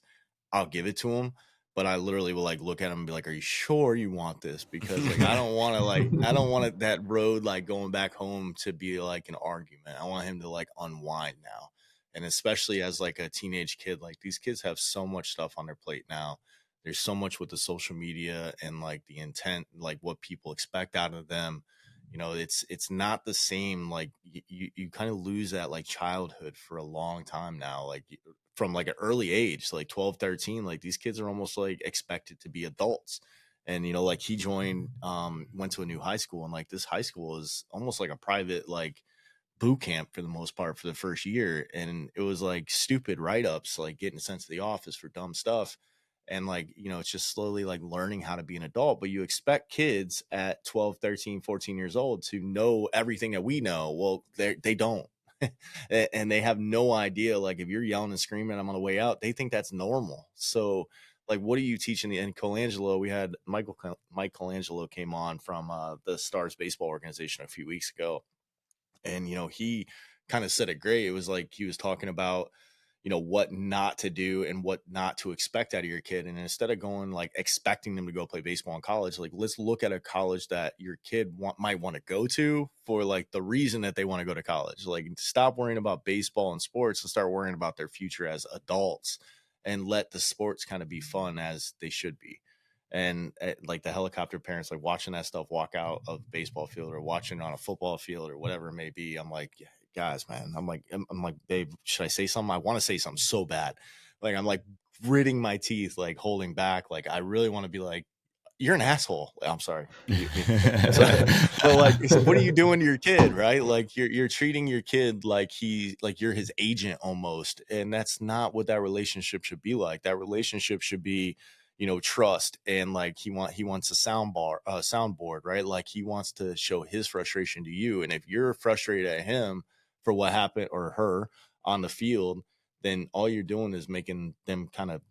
[SPEAKER 3] I'll give it to him. But I literally will like look at him and be like, are you sure you want this? Because like, I don't want it, that road, like going back home to be like an argument. I want him to like unwind now. And especially as like a teenage kid, like these kids have so much stuff on their plate now. There's so much with the social media and like the intent, like what people expect out of them. You know, it's not the same. Like you kind of lose that like childhood for a long time now. Like from like an early age, like 12, 13, like these kids are almost like expected to be adults. And, you know, like he went to a new high school, and like this high school is almost like a private, like boot camp for the most part for the first year. And it was like stupid write-ups, like getting sent to the office for dumb stuff. And like, you know, it's just slowly like learning how to be an adult. But you expect kids at 12, 13, 14 years old to know everything that we know. Well, they don't. And they have no idea. Like, if you're yelling and screaming, I'm on the way out, they think that's normal. So like, what are you teaching? And Colangelo, we had Mike Colangelo came on from the Stars baseball organization a few weeks ago. And, you know, he kind of said it great. It was like he was talking about, you know, what not to do and what not to expect out of your kid. And instead of going like expecting them to go play baseball in college, like let's look at a college that your kid might want to go to for like the reason that they want to go to college. Like, stop worrying about baseball and sports and start worrying about their future as adults, and let the sports kind of be fun as they should be. And like the helicopter parents, like watching that stuff walk out of the baseball field or watching on a football field or whatever it may be, I'm like, yeah, guys, man, I'm like, babe, should I say something? I want to say something so bad. Like, I'm like gritting my teeth, like holding back. Like, I really want to be like, you're an asshole. I'm sorry. But like, so what are you doing to your kid, right? Like, you're treating your kid like you're his agent almost. And that's not what that relationship should be like. That relationship should be, you know, trust. And like, he wants a soundboard, right? Like, he wants to show his frustration to you. And if you're frustrated at him for what happened, or her, on the field, then all you're doing is making them kind of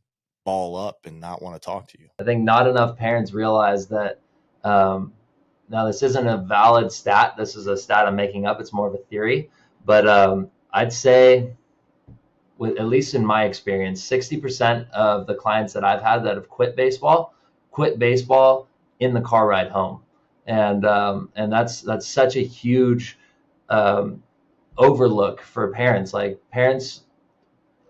[SPEAKER 3] ball up and not want to talk to you.
[SPEAKER 2] I think not enough parents realize that. Now, this isn't a valid stat. This is a stat I'm making up. It's more of a theory. But I'd say, at least in my experience, 60% of the clients that I've had that have quit baseball in the car ride home. And that's such a huge overlook for parents. Like, parents,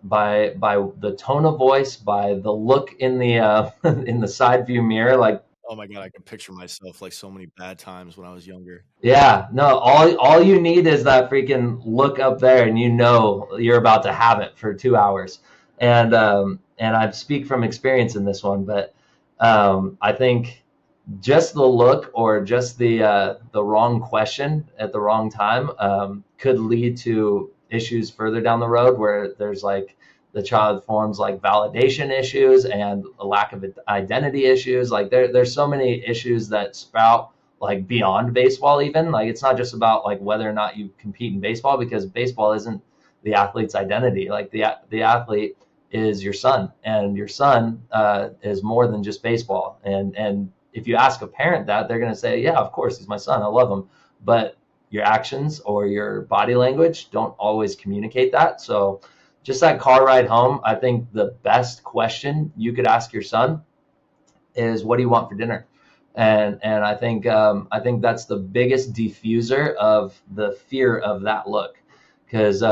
[SPEAKER 2] by the tone of voice, by the look in the in the side view mirror, like,
[SPEAKER 3] oh my God, I can picture myself like so many bad times when I was younger.
[SPEAKER 2] yeah, no, all you need is that freaking look up there, and you know you're about to have it for 2 hours. And I speak from experience in this one, but I think just the look, or just the wrong question at the wrong time, could lead to issues further down the road, where there's like the child forms like validation issues and a lack of identity issues. Like, there's so many issues that sprout like beyond baseball. Even like, it's not just about like whether or not you compete in baseball, because baseball isn't the athlete's identity. Like, the athlete is your son, and your son is more than just baseball. And if you ask a parent that, they're going to say, yeah, of course, he's my son, I love him. But your actions or your body language don't always communicate that. So just that car ride home, I think the best question you could ask your son is, what do you want for dinner? And I think that's the biggest diffuser of the fear of that look, because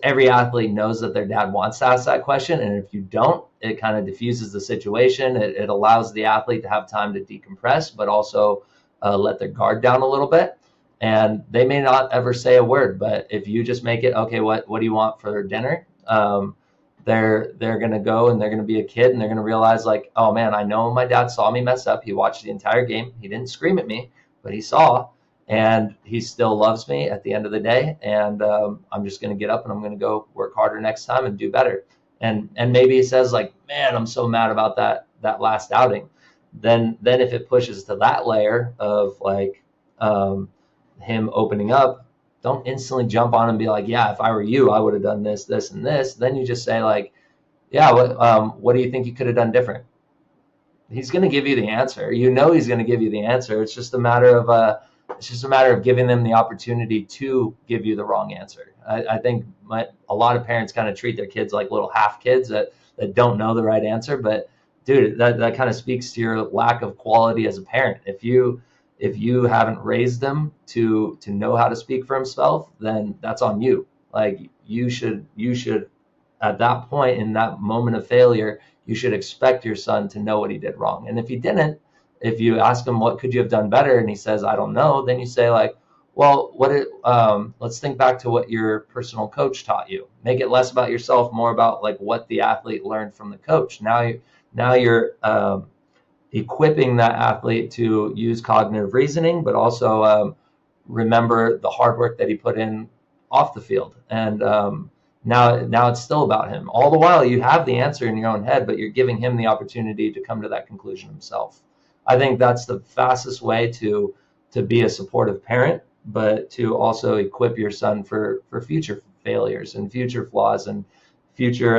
[SPEAKER 2] every athlete knows that their dad wants to ask that question, and if you don't, it kind of diffuses the situation. It allows the athlete to have time to decompress, but also let their guard down a little bit. And they may not ever say a word, but if you just make it, okay, what do you want for dinner? They're going to go and they're going to be a kid, and they're going to realize, like, oh man, I know my dad saw me mess up. He watched the entire game. He didn't scream at me, but he saw, and he still loves me at the end of the day. And I'm just going to get up and I'm going to go work harder next time and do better. And maybe he says, like, man, I'm so mad about that last outing. Then if it pushes to that layer of like him opening up, don't instantly jump on and be like, yeah, if I were you, I would have done this, this, and this. Then you just say, like, yeah, what do you think you could have done different? He's going to give you the answer. You know, he's going to give you the answer. It's just a matter of giving them the opportunity to give you the wrong answer. I think a lot of parents kind of treat their kids like little half kids that don't know the right answer. But dude, that kind of speaks to your lack of quality as a parent. If you haven't raised them to know how to speak for himself, then that's on you. Like, you should at that point, in that moment of failure, you should expect your son to know what he did wrong. And if he didn't, if you ask him, what could you have done better, and he says, I don't know, then you say, like, well, let's think back to what your personal coach taught you. Make it less about yourself, more about like what the athlete learned from the coach. Now you're equipping that athlete to use cognitive reasoning, but also remember the hard work that he put in off the field. And now it's still about him. All the while, you have the answer in your own head, but you're giving him the opportunity to come to that conclusion himself. I think that's the fastest way to be a supportive parent, but to also equip your son for future failures and future flaws and future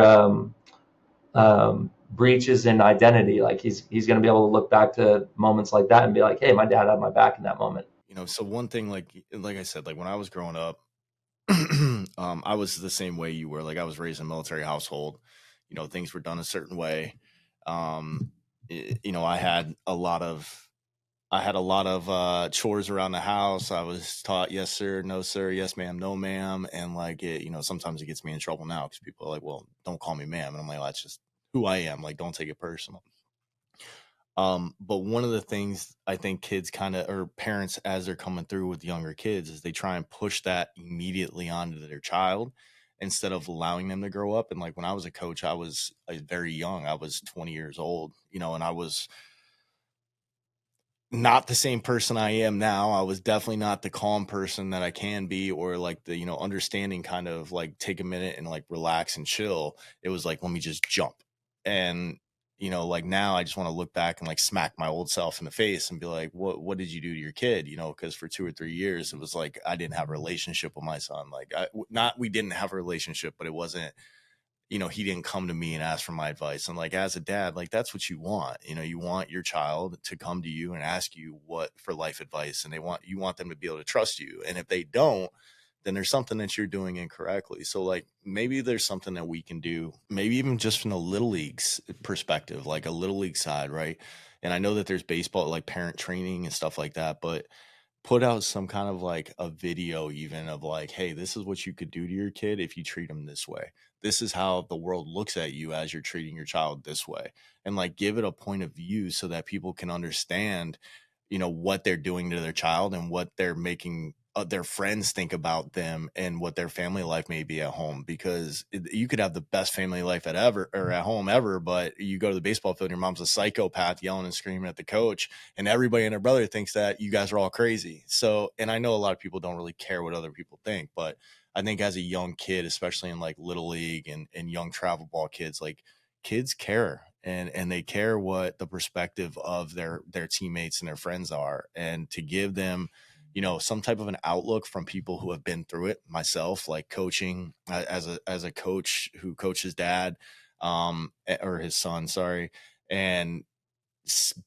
[SPEAKER 2] breaches in identity. Like, he's going to be able to look back to moments like that and be like, hey, my dad had my back in that moment.
[SPEAKER 3] So one thing, like I said, like when I was growing up, I was the same way you were. Like, I was raised in a military household. Things were done a certain way. I had a lot of chores around the house. I was taught yes sir, no sir, yes ma'am, no ma'am, and like sometimes it gets me in trouble now because people are like, well, don't call me ma'am, and I'm like, well, that's just who I am. Like, don't take it personal. But one of the things I think kids or parents, as they're coming through with younger kids, is they try and push that immediately onto their child instead of allowing them to grow up. And like when I was a coach, I was very young. I was 20 years old, and I was not the same person I am now. I was definitely not the calm person that I can be, or like the, understanding kind of like take a minute and like relax and chill. It was like, let me just jump. And, like now I just want to look back and like smack my old self in the face and be like, what did you do to your kid? Cause for 2 or 3 years, it was like, I didn't have a relationship with my son. Like we didn't have a relationship, but it wasn't, he didn't come to me and ask for my advice. And like, as a dad, like that's what you want. You want your child to come to you and ask you what for life advice, and you want them to be able to trust you. And if they don't, then there's something that you're doing incorrectly. So like maybe there's something that we can do, maybe even just from the little leagues perspective, like a little league side, right? And I know that there's baseball, like parent training and stuff like that, but put out some kind of like a video even of like, hey, this is what you could do to your kid if you treat them this way. This is how the world looks at you as you're treating your child this way. And like give it a point of view so that people can understand, what they're doing to their child and what they're making their friends think about them and what their family life may be at home. Because you could have the best family life at home ever, but you go to the baseball field, your mom's a psychopath yelling and screaming at the coach, and everybody and their brother thinks that you guys are all crazy. So, and I know a lot of people don't really care what other people think, but I think as a young kid, especially in like little league and young travel ball kids, like kids care. And they care what the perspective of their teammates and their friends are, and to give them some type of an outlook from people who have been through it. Myself, like coaching as a coach who coached his dad, or his son, sorry, and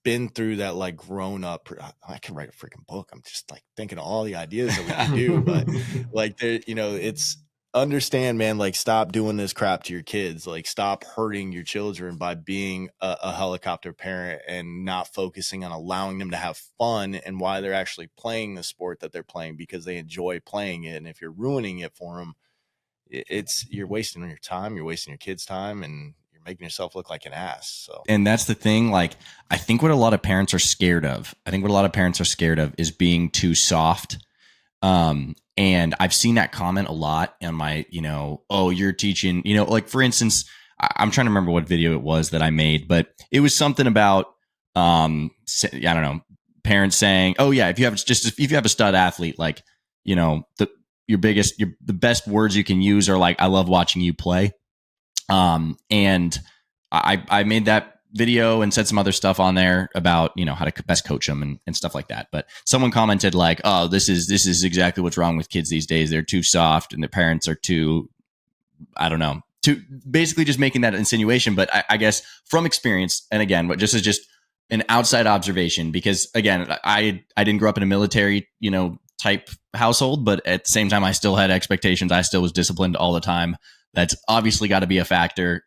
[SPEAKER 3] been through that, like grown up. I can write a freaking book. I'm just like thinking of all the ideas that we can do, but like there, it's understand, man, like stop doing this crap to your kids. Like stop hurting your children by being a helicopter parent and not focusing on allowing them to have fun and why they're actually playing the sport that they're playing because they enjoy playing it. And if you're ruining it for them, you're wasting your time, you're wasting your kids' time, and you're making yourself look like an ass. So,
[SPEAKER 1] and that's the thing. Like, I think what a lot of parents are scared of, is being too soft. And I've seen that comment a lot on my, oh, you're teaching, like for instance, I'm trying to remember what video it was that I made, but it was something about, I don't know, parents saying, oh yeah, if you have a stud athlete, like, the best words you can use are like, I love watching you play. And I made that video and said some other stuff on there about, how to best coach them and stuff like that. But someone commented like, oh, this is exactly what's wrong with kids these days. They're too soft and their parents are too, I don't know, basically just making that insinuation. But I guess from experience, and again, but just as just an outside observation, because again, I didn't grow up in a military, type household, but at the same time, I still had expectations. I still was disciplined all the time. That's obviously got to be a factor.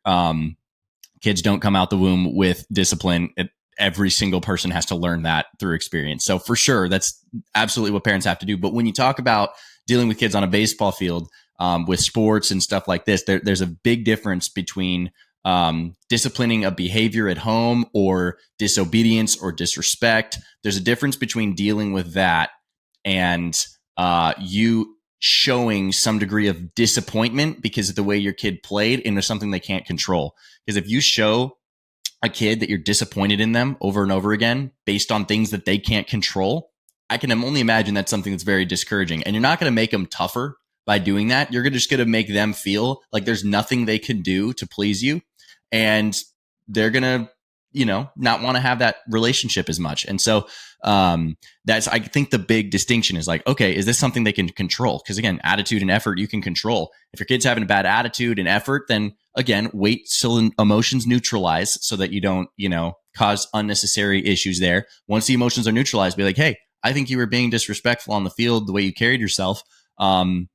[SPEAKER 1] Kids don't come out the womb with discipline. Every single person has to learn that through experience. So for sure, that's absolutely what parents have to do. But when you talk about dealing with kids on a baseball field, with sports and stuff like this, there's a big difference between disciplining a behavior at home or disobedience or disrespect. There's a difference between dealing with that and you showing some degree of disappointment because of the way your kid played into something they can't control. Because if you show a kid that you're disappointed in them over and over again based on things that they can't control, I can only imagine that's something that's very discouraging. And you're not going to make them tougher by doing that. You're just going to make them feel like there's nothing they can do to please you. And they're going to, not want to have that relationship as much. And so that's, I think the big distinction is like, okay, is this something they can control? Because again, attitude and effort you can control. If your kid's having a bad attitude and effort, then again, wait till emotions neutralize so that you don't, cause unnecessary issues there. Once the emotions are neutralized, be like, hey, I think you were being disrespectful on the field, the way you carried yourself. Do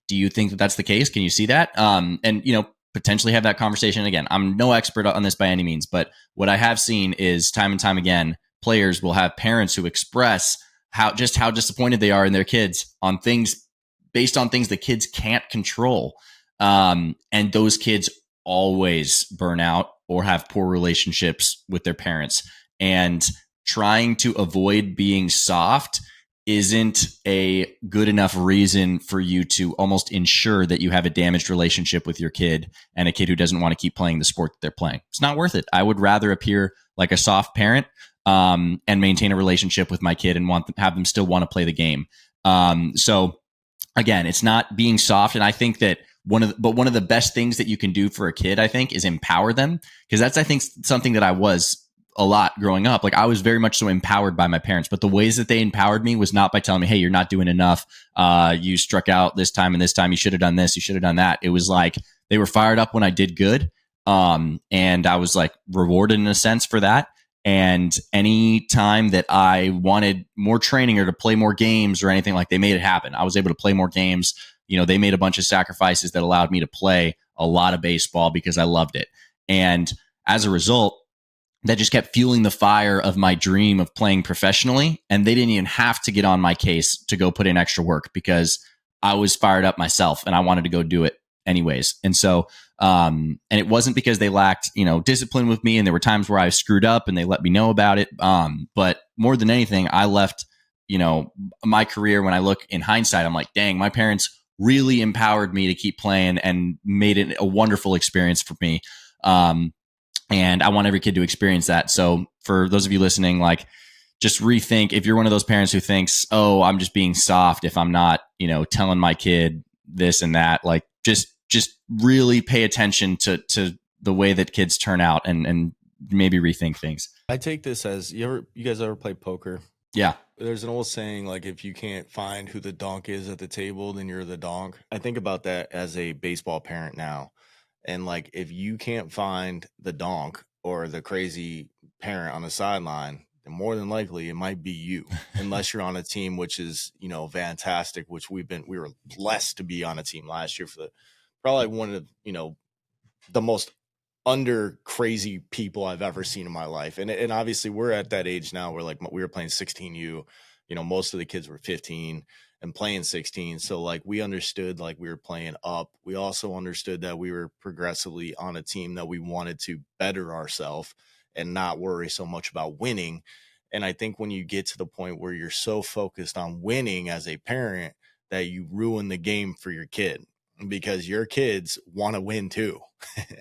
[SPEAKER 1] you think that that's the case? Can you see that? And potentially have that conversation. Again, I'm no expert on this by any means, but what I have seen is time and time again, players will have parents who express how disappointed they are in their kids on things based on things the kids can't control. And those kids always burn out or have poor relationships with their parents. And trying to avoid being soft isn't a good enough reason for you to almost ensure that you have a damaged relationship with your kid and a kid who doesn't want to keep playing the sport that they're playing. It's not worth it. I would rather appear like a soft parent and maintain a relationship with my kid and have them still want to play the game. So again, it's not being soft. And I think that one of the best things that you can do for a kid, I think, is empower them. Because that's, I think, something that I was a lot growing up. Like I was very much so empowered by my parents, but the ways that they empowered me was not by telling me, hey, you're not doing enough. You struck out this time and this time. You should have done this. You should have done that. It was like they were fired up when I did good. And I was like rewarded in a sense for that. And any time that I wanted more training or to play more games or anything, like they made it happen. I was able to play more games. They made a bunch of sacrifices that allowed me to play a lot of baseball because I loved it. And as a result, that just kept fueling the fire of my dream of playing professionally. And they didn't even have to get on my case to go put in extra work because I was fired up myself and I wanted to go do it anyways. And so, and it wasn't because they lacked, discipline with me. And there were times where I screwed up and they let me know about it. But more than anything, I left, my career. When I look in hindsight, I'm like, dang, my parents really empowered me to keep playing and made it a wonderful experience for me. And I want every kid to experience that. So for those of you listening, like just rethink if you're one of those parents who thinks, oh, I'm just being soft if I'm not, telling my kid this and that, like just really pay attention to the way that kids turn out and maybe rethink things.
[SPEAKER 3] I take this as you guys ever play poker?
[SPEAKER 1] Yeah.
[SPEAKER 3] There's an old saying, like, if you can't find who the donk is at the table, then you're the donk. I think about that as a baseball parent now. And like, if you can't find the donk or the crazy parent on the sideline, then more than likely it might be you, unless you're on a team, which is, fantastic, which we were blessed to be on a team last year for probably one of, the most under crazy people I've ever seen in my life. And obviously we're at that age now where like we were playing 16U, most of the kids were 15 and playing 16. So like we understood like we were playing up. We also understood that we were progressively on a team that we wanted to better ourselves and not worry so much about winning. And I think when you get to the point where you're so focused on winning as a parent that you ruin the game for your kid, because your kids want to win too.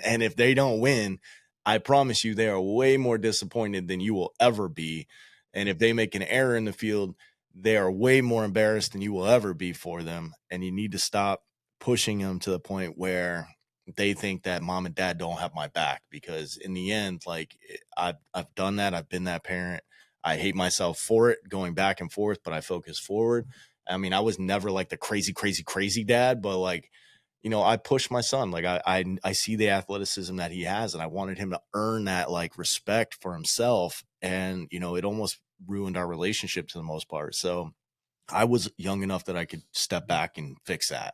[SPEAKER 3] And if they don't win, I promise you they are way more disappointed than you will ever be. And if they make an error in the field, they are way more embarrassed than you will ever be for them. And you need to stop pushing them to the point where they think that mom and dad don't have my back, because in the end, like I've done that. I've been that parent. I hate myself for it, going back and forth, but I focus forward. I mean, I was never like the crazy dad, but like, I push my son. Like I see the athleticism that he has, and I wanted him to earn that like respect for himself. And, it almost ruined our relationship to the most part. So I was young enough that I could step back and fix that.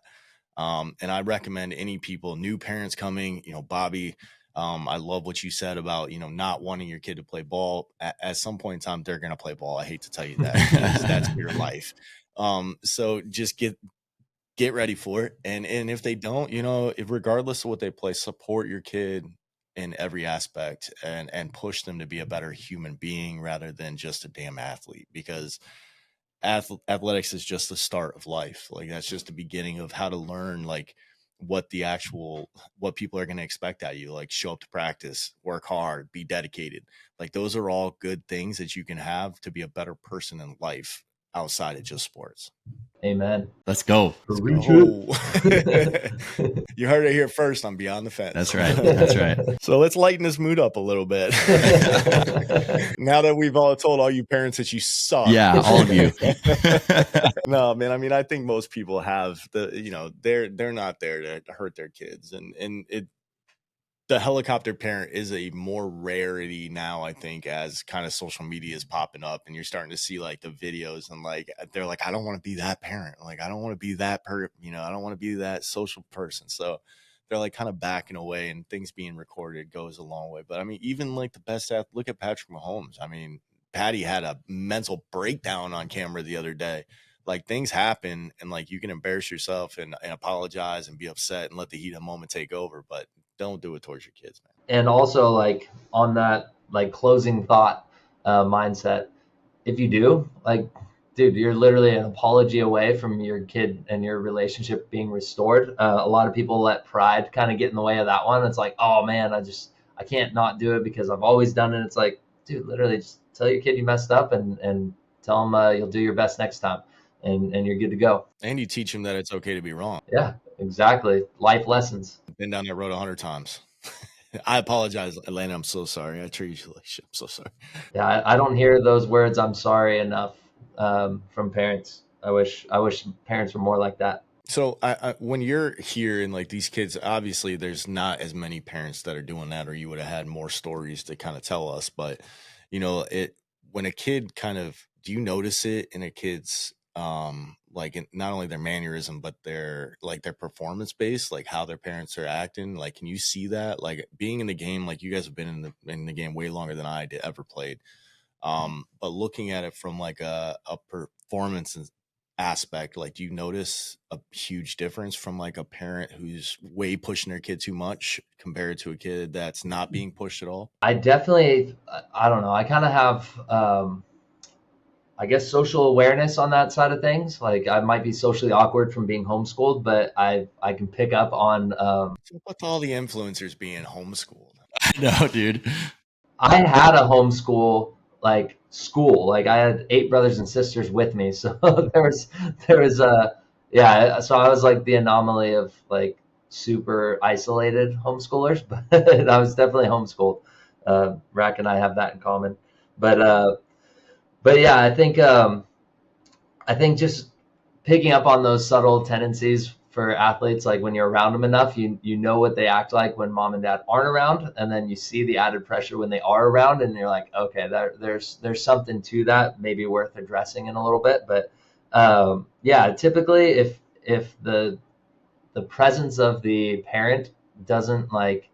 [SPEAKER 3] And I recommend any people, new parents coming, Bobby, I love what you said about, not wanting your kid to play ball. At some point in time, they're going to play ball. I hate to tell you that, because that's your life. So just get ready for it. And if they don't, if regardless of what they play, support your kid in every aspect and push them to be a better human being rather than just a damn athlete, because athletics is just the start of life. Like that's just the beginning of how to learn, like what people are going to expect at you, like show up to practice, work hard, be dedicated. Like those are all good things that you can have to be a better person in life outside of just sports.
[SPEAKER 2] Amen.
[SPEAKER 1] Let's go.
[SPEAKER 3] You heard it here first on Beyond the Fence.
[SPEAKER 1] That's right. That's right.
[SPEAKER 3] So let's lighten this mood up a little bit. Now that we've all told all you parents that you suck.
[SPEAKER 1] Yeah, all of you.
[SPEAKER 3] No, man. I mean, I think most people have they're not there to hurt their kids, and the helicopter parent is a more rarity now, I think, as kind of social media is popping up and you're starting to see like the videos and like, they're like, I don't want to be that parent. Like, I don't want to be that I don't want to be that social person. So they're like kind of backing away, and things being recorded goes a long way. But I mean, even like the best look at Patrick Mahomes. I mean, Patty had a mental breakdown on camera the other day. Like things happen, and like you can embarrass yourself and apologize and be upset and let the heat of the moment take over, but don't do it towards your kids, man.
[SPEAKER 2] And also, like on that like closing thought mindset, if you do, like, dude, you're literally an apology away from your kid and your relationship being restored. A lot of people let pride kind of get in the way of that one. It's like, oh man, I can't not do it because I've always done it. It's like, dude, literally just tell your kid you messed up and tell them you'll do your best next time, and you're good to go.
[SPEAKER 3] And you teach them that it's okay to be wrong.
[SPEAKER 2] Yeah, exactly. Life lessons.
[SPEAKER 3] I've been down that road 100 times. I apologize, Atlanta. I'm so sorry. I treated you like shit. I'm so sorry.
[SPEAKER 2] Yeah, I don't hear those words, I'm sorry, enough from parents. I wish parents were more like that.
[SPEAKER 3] So when you're here and like these kids, obviously there's not as many parents that are doing that, or you would have had more stories to kind of tell us. But when a kid do you notice it in a kid's like not only their mannerism, but their performance based, like how their parents are acting? Like, can you see that? Like being in the game, like you guys have been in the game way longer than I ever played. But looking at it from like a performance aspect, like do you notice a huge difference from like a parent who's way pushing their kid too much compared to a kid that's not being pushed at all?
[SPEAKER 2] I definitely, I don't know. I kind of have, I guess, social awareness on that side of things. Like I might be socially awkward from being homeschooled, but I can pick up on.
[SPEAKER 3] What's all the influencers being homeschooled?
[SPEAKER 1] I know, dude.
[SPEAKER 2] I had a homeschool like school. Like I had 8 brothers and sisters with me, so there was yeah. So I was like the anomaly of like super isolated homeschoolers, but I was definitely homeschooled. Rack and I have that in common, but yeah, I think I think just picking up on those subtle tendencies for athletes, like when you're around them enough, you know what they act like when mom and dad aren't around, and then you see the added pressure when they are around, and you're like, okay, there's something to that, maybe worth addressing in a little bit. But yeah, typically if the presence of the parent doesn't like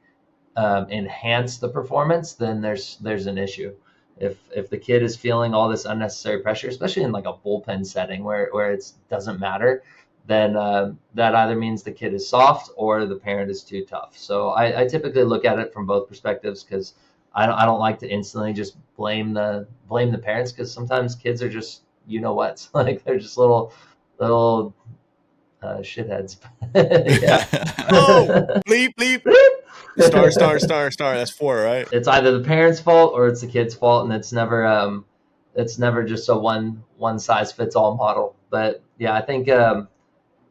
[SPEAKER 2] enhance the performance, then there's an issue. If the kid is feeling all this unnecessary pressure, especially in like a bullpen setting where it doesn't matter, then that either means the kid is soft or the parent is too tough. So I typically look at it from both perspectives, because I don't like to instantly just blame the parents, because sometimes kids are just, you know what, like they're just little shitheads. Yeah.
[SPEAKER 3] Oh, bleep, bleep. Star. That's 4, right?
[SPEAKER 2] It's either the parents' fault or it's the kid's fault, and it's never just a one size fits all model. But yeah, I think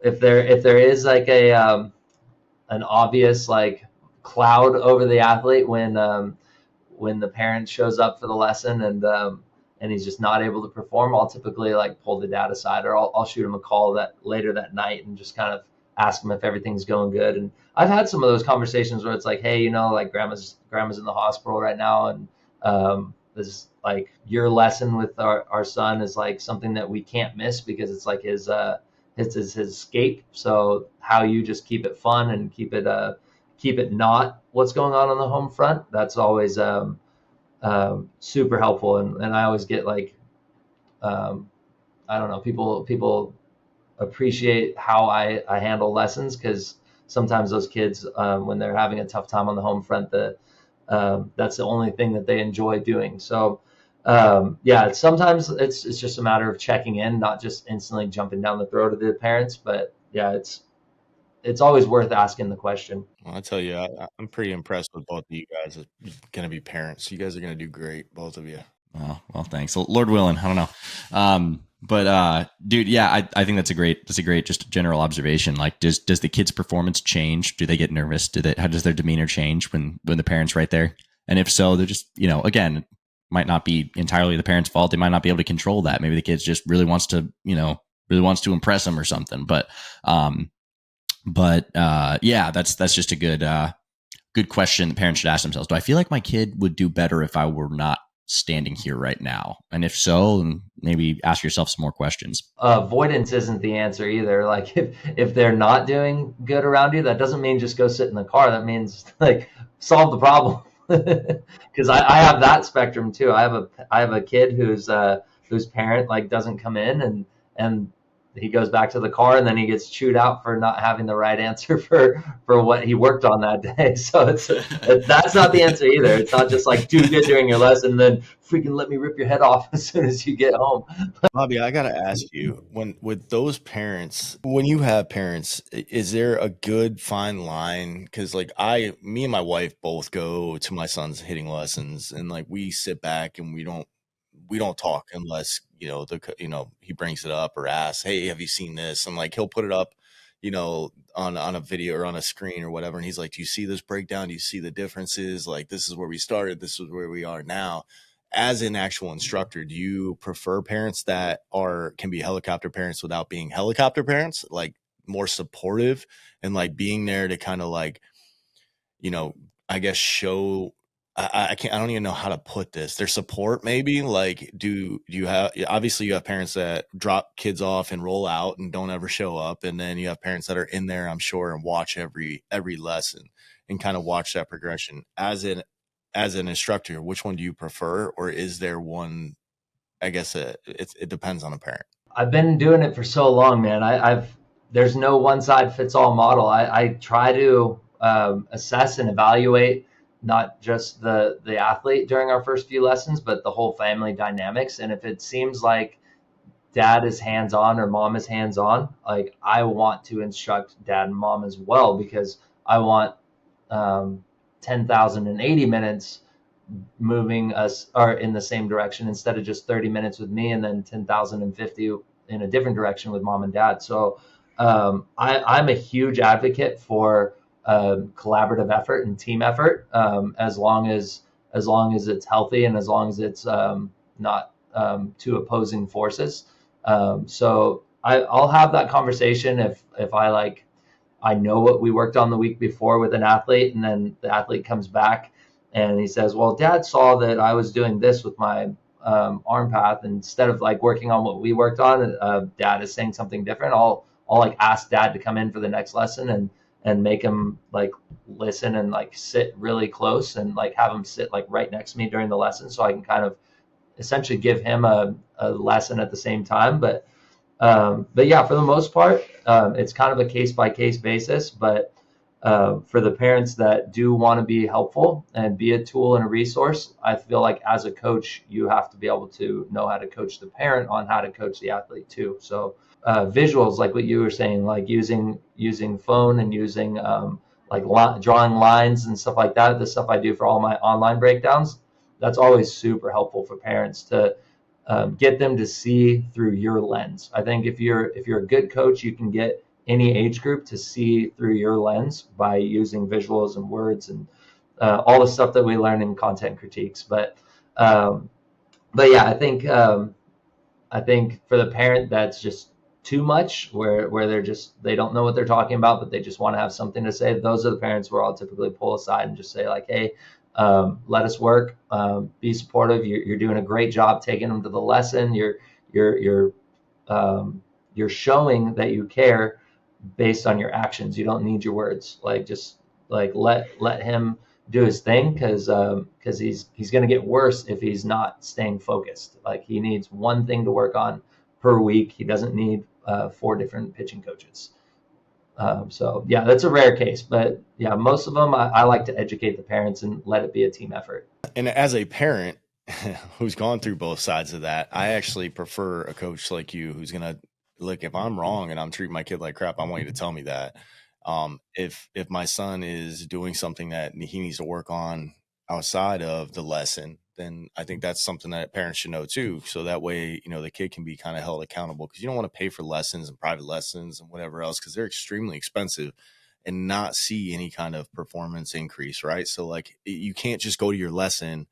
[SPEAKER 2] if there is like an obvious like cloud over the athlete when the parent shows up for the lesson and he's just not able to perform, I'll typically like pull the dad aside, or I'll shoot him a call that later that night and just kind of ask him if everything's going good. And I've had some of those conversations where it's like, hey, like grandma's in the hospital right now, and this like your lesson with our son is like something that we can't miss, because it's like his escape. So how you just keep it fun and keep it not what's going on the home front, that's always super helpful. And I always get like, I don't know, people appreciate how I handle lessons, because sometimes those kids, when they're having a tough time on the home front, that's the only thing that they enjoy doing. So yeah, sometimes it's just a matter of checking in, not just instantly jumping down the throat of the parents. But yeah, it's always worth asking the question.
[SPEAKER 3] Well, I tell you, I'm pretty impressed with both of you guys as going to be parents. You guys are going to do great, both of you.
[SPEAKER 1] Oh, well, thanks. Lord willing, I don't know. But dude, yeah, I think that's a great just general observation. Like, does the kid's performance change? Do they get nervous? How does their demeanor change when the parent's right there? And if so, they're just, again, might not be entirely the parent's fault. They might not be able to control that. Maybe the kid just really wants to impress them or something. But yeah, that's just a good question the parents should ask themselves. Do I feel like my kid would do better if I were not standing here right now? And if so, then maybe ask yourself some more questions.
[SPEAKER 2] Avoidance isn't the answer either. Like if they're not doing good around you, that doesn't mean just go sit in the car. That means like solve the problem. Because I have that spectrum too. I have a kid whose parent like doesn't come in, and he goes back to the car, and then he gets chewed out for not having the right answer for what he worked on that day. So that's not the answer either. It's not just like do good during your lesson and then freaking let me rip your head off as soon as you get home.
[SPEAKER 3] Bobby, I gotta ask you, with those parents, when you have parents, is there a good fine line? Because like me and my wife both go to my son's hitting lessons, and like we sit back and we don't talk unless he brings it up or asks, hey, have you seen this? And like he'll put it up on a video or on a screen or whatever, and he's like, do you see this breakdown? Do you see the differences? Like, this is where we started, this is where we are now. As an actual instructor, do you prefer parents that can be helicopter parents without being helicopter parents, like more supportive and like being there to kind of like I guess show I don't even know how to put this. Their support, maybe. Like, do you have? Obviously, you have parents that drop kids off and roll out and don't ever show up, and then you have parents that are in there, I'm sure, and watch every lesson and kind of watch that progression. As an instructor, which one do you prefer, or is there one? I guess it depends on the parent.
[SPEAKER 2] I've been doing it for so long, man. There's no one size fits all model. I try to assess and evaluate not just the athlete during our first few lessons, but the whole family dynamics. And if it seems like dad is hands-on or mom is hands-on, like I want to instruct dad and mom as well, because I want 10,080 minutes moving us or in the same direction instead of just 30 minutes with me and then 10,050 in a different direction with mom and dad. So I'm a huge advocate for collaborative effort and team effort, as long as it's healthy and as long as it's not two opposing forces. So I'll have that conversation if I know what we worked on the week before with an athlete, and then the athlete comes back and he says, well, dad saw that I was doing this with my arm path. Instead of like working on what we worked on, dad is saying something different. I'll like ask dad to come in for the next lesson and make him like listen and like sit really close and like have him sit like right next to me during the lesson, so I can kind of essentially give him a lesson at the same time. But yeah, for the most part, it's kind of a case by case basis. But for the parents that do want to be helpful and be a tool and a resource, I feel like as a coach, you have to be able to know how to coach the parent on how to coach the athlete too. So visuals, like what you were saying, like using phone and using drawing lines and stuff like that, the stuff I do for all my online breakdowns, that's always super helpful for parents to get them to see through your lens. I think if you're a good coach, you can get any age group to see through your lens by using visuals and words and all the stuff that we learn in content critiques. But yeah, I think for the parent that's just too much, where they don't know what they're talking about, but they just want to have something to say. Those are the parents where I'll typically pull aside and just say like, hey, let us work, be supportive. You're doing a great job taking them to the lesson. You're showing that you care based on your actions. You don't need your words. Like just like let him do his thing, because he's going to get worse if he's not staying focused. Like he needs one thing to work on per week. He doesn't need 4 different pitching coaches. So yeah, that's a rare case, but yeah, most of them I like to educate the parents and let it be a team effort.
[SPEAKER 3] And as a parent who's gone through both sides of that, I actually prefer a coach like you who's going to look, if I'm wrong and I'm treating my kid like crap, I want you to tell me that. If my son is doing something that he needs to work on outside of the lesson, then I think that's something that parents should know too. So that way, the kid can be kind of held accountable, because you don't want to pay for lessons and private lessons and whatever else, because they're extremely expensive, and not see any kind of performance increase, right? So like you can't just go to your lesson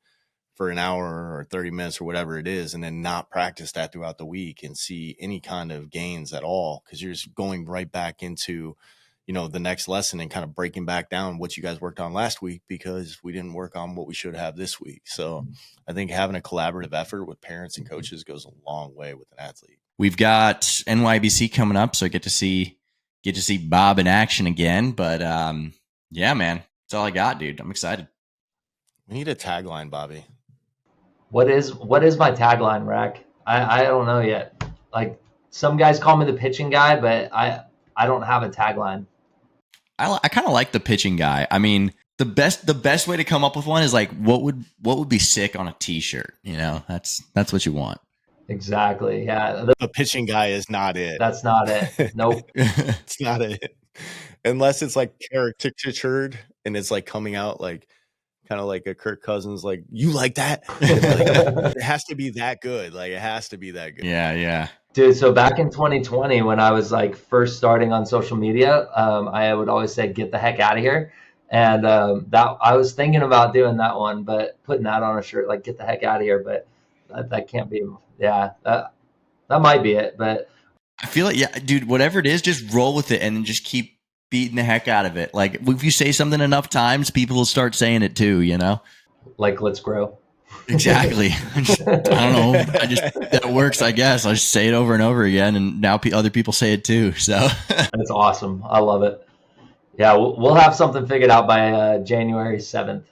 [SPEAKER 3] for an hour or 30 minutes or whatever it is, and then not practice that throughout the week and see any kind of gains at all, because you're just going right back into the next lesson and kind of breaking back down what you guys worked on last week because we didn't work on what we should have this week. So I think having a collaborative effort with parents and coaches goes a long way with an athlete.
[SPEAKER 1] We've got NYBC coming up, so I get to see Bob in action again. But yeah, man, that's all I got, dude. I'm excited.
[SPEAKER 3] We need a tagline, Bobby.
[SPEAKER 2] What is my tagline, Rack? I don't know yet. Like some guys call me the pitching guy, but I don't have a tagline.
[SPEAKER 1] I kind of like the pitching guy. I mean, the best way to come up with one is like, what would be sick on a t-shirt? That's what you want.
[SPEAKER 2] Exactly. Yeah.
[SPEAKER 3] The pitching guy is not it.
[SPEAKER 2] That's not it. Nope.
[SPEAKER 3] It's not it. Unless it's like caricatured and it's like coming out like kind of like a Kirk Cousins, like, you like that? It has to be that good. Like it has to be that good.
[SPEAKER 1] Yeah.
[SPEAKER 2] Dude, so back in 2020, when I was like first starting on social media, I would always say, get the heck out of here. And that I was thinking about doing that one, but putting that on a shirt, like, get the heck out of here. But that can't be. Yeah, that might be it. But
[SPEAKER 1] I feel like, yeah, dude, whatever it is, just roll with it and then just keep beating the heck out of it. Like if you say something enough times, people will start saying it too,
[SPEAKER 2] Like, let's grow.
[SPEAKER 1] Exactly. I don't know. That works, I guess. I just say it over and over again, and now other people say it too. So
[SPEAKER 2] that's awesome. I love it. Yeah, we'll have something figured out by January 7th.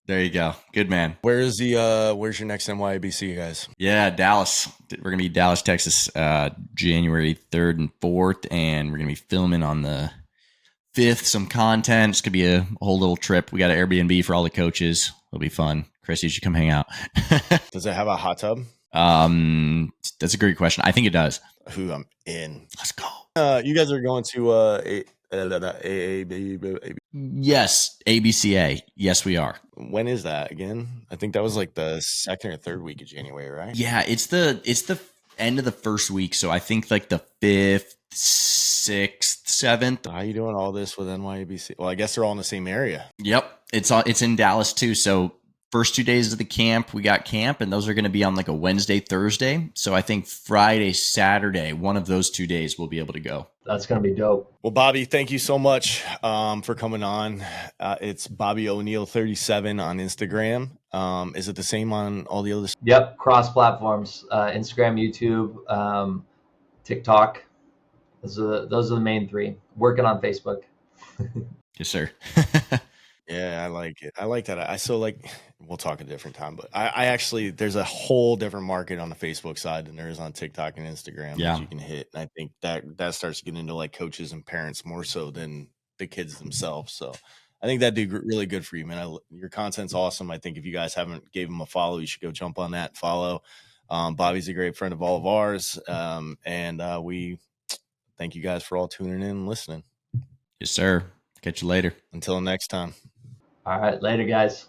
[SPEAKER 1] There you go. Good man.
[SPEAKER 3] Where's your next NYBC, guys?
[SPEAKER 1] Yeah, Dallas. We're gonna be Dallas, Texas, January 3rd and 4th, and we're gonna be filming on the 5th some content. It's gonna be a whole little trip. We got an Airbnb for all the coaches. It'll be fun. Chris, you should come hang out.
[SPEAKER 3] Does it have a hot tub?
[SPEAKER 1] That's a great question. I think it does.
[SPEAKER 3] I'm in.
[SPEAKER 1] Let's go.
[SPEAKER 3] You guys are going to
[SPEAKER 1] Yes, ABCA. Yes, we are.
[SPEAKER 3] When is that again? I think that was like the 2nd or 3rd week of January, right?
[SPEAKER 1] Yeah, it's the end of the first week, so I think like the 5th, 6th, 7th.
[SPEAKER 3] How are you doing all this with NYBC? Well, I guess they're all in the same area.
[SPEAKER 1] Yep, it's in Dallas too. So first 2 days of the camp, we got camp, and those are going to be on like a Wednesday, Thursday. So I think Friday, Saturday, one of those 2 days we'll be able to go.
[SPEAKER 2] That's going to be dope.
[SPEAKER 3] Well, Bobby, thank you so much for coming on. It's Bobby O'Neill 37 on Instagram. Is it the same on all the other?
[SPEAKER 2] Yep, cross platforms, Instagram, YouTube, TikTok. Those are the main three. Working on Facebook.
[SPEAKER 1] Yes, sir.
[SPEAKER 3] Yeah, I like it. I like that. I so like. We'll talk a different time, but I actually there's a whole different market on the Facebook side than there is on TikTok and Instagram
[SPEAKER 1] Yeah.
[SPEAKER 3] that you can hit. And I think that starts getting into like coaches and parents more so than the kids themselves. So I think that'd do really good for you, man. Your content's awesome. I think if you guys haven't gave him a follow, you should go jump on that and follow. Bobby's a great friend of all of ours, and we thank you guys for all tuning in and listening.
[SPEAKER 1] Yes, sir. Catch you later.
[SPEAKER 3] Until next time.
[SPEAKER 2] All right, later, guys.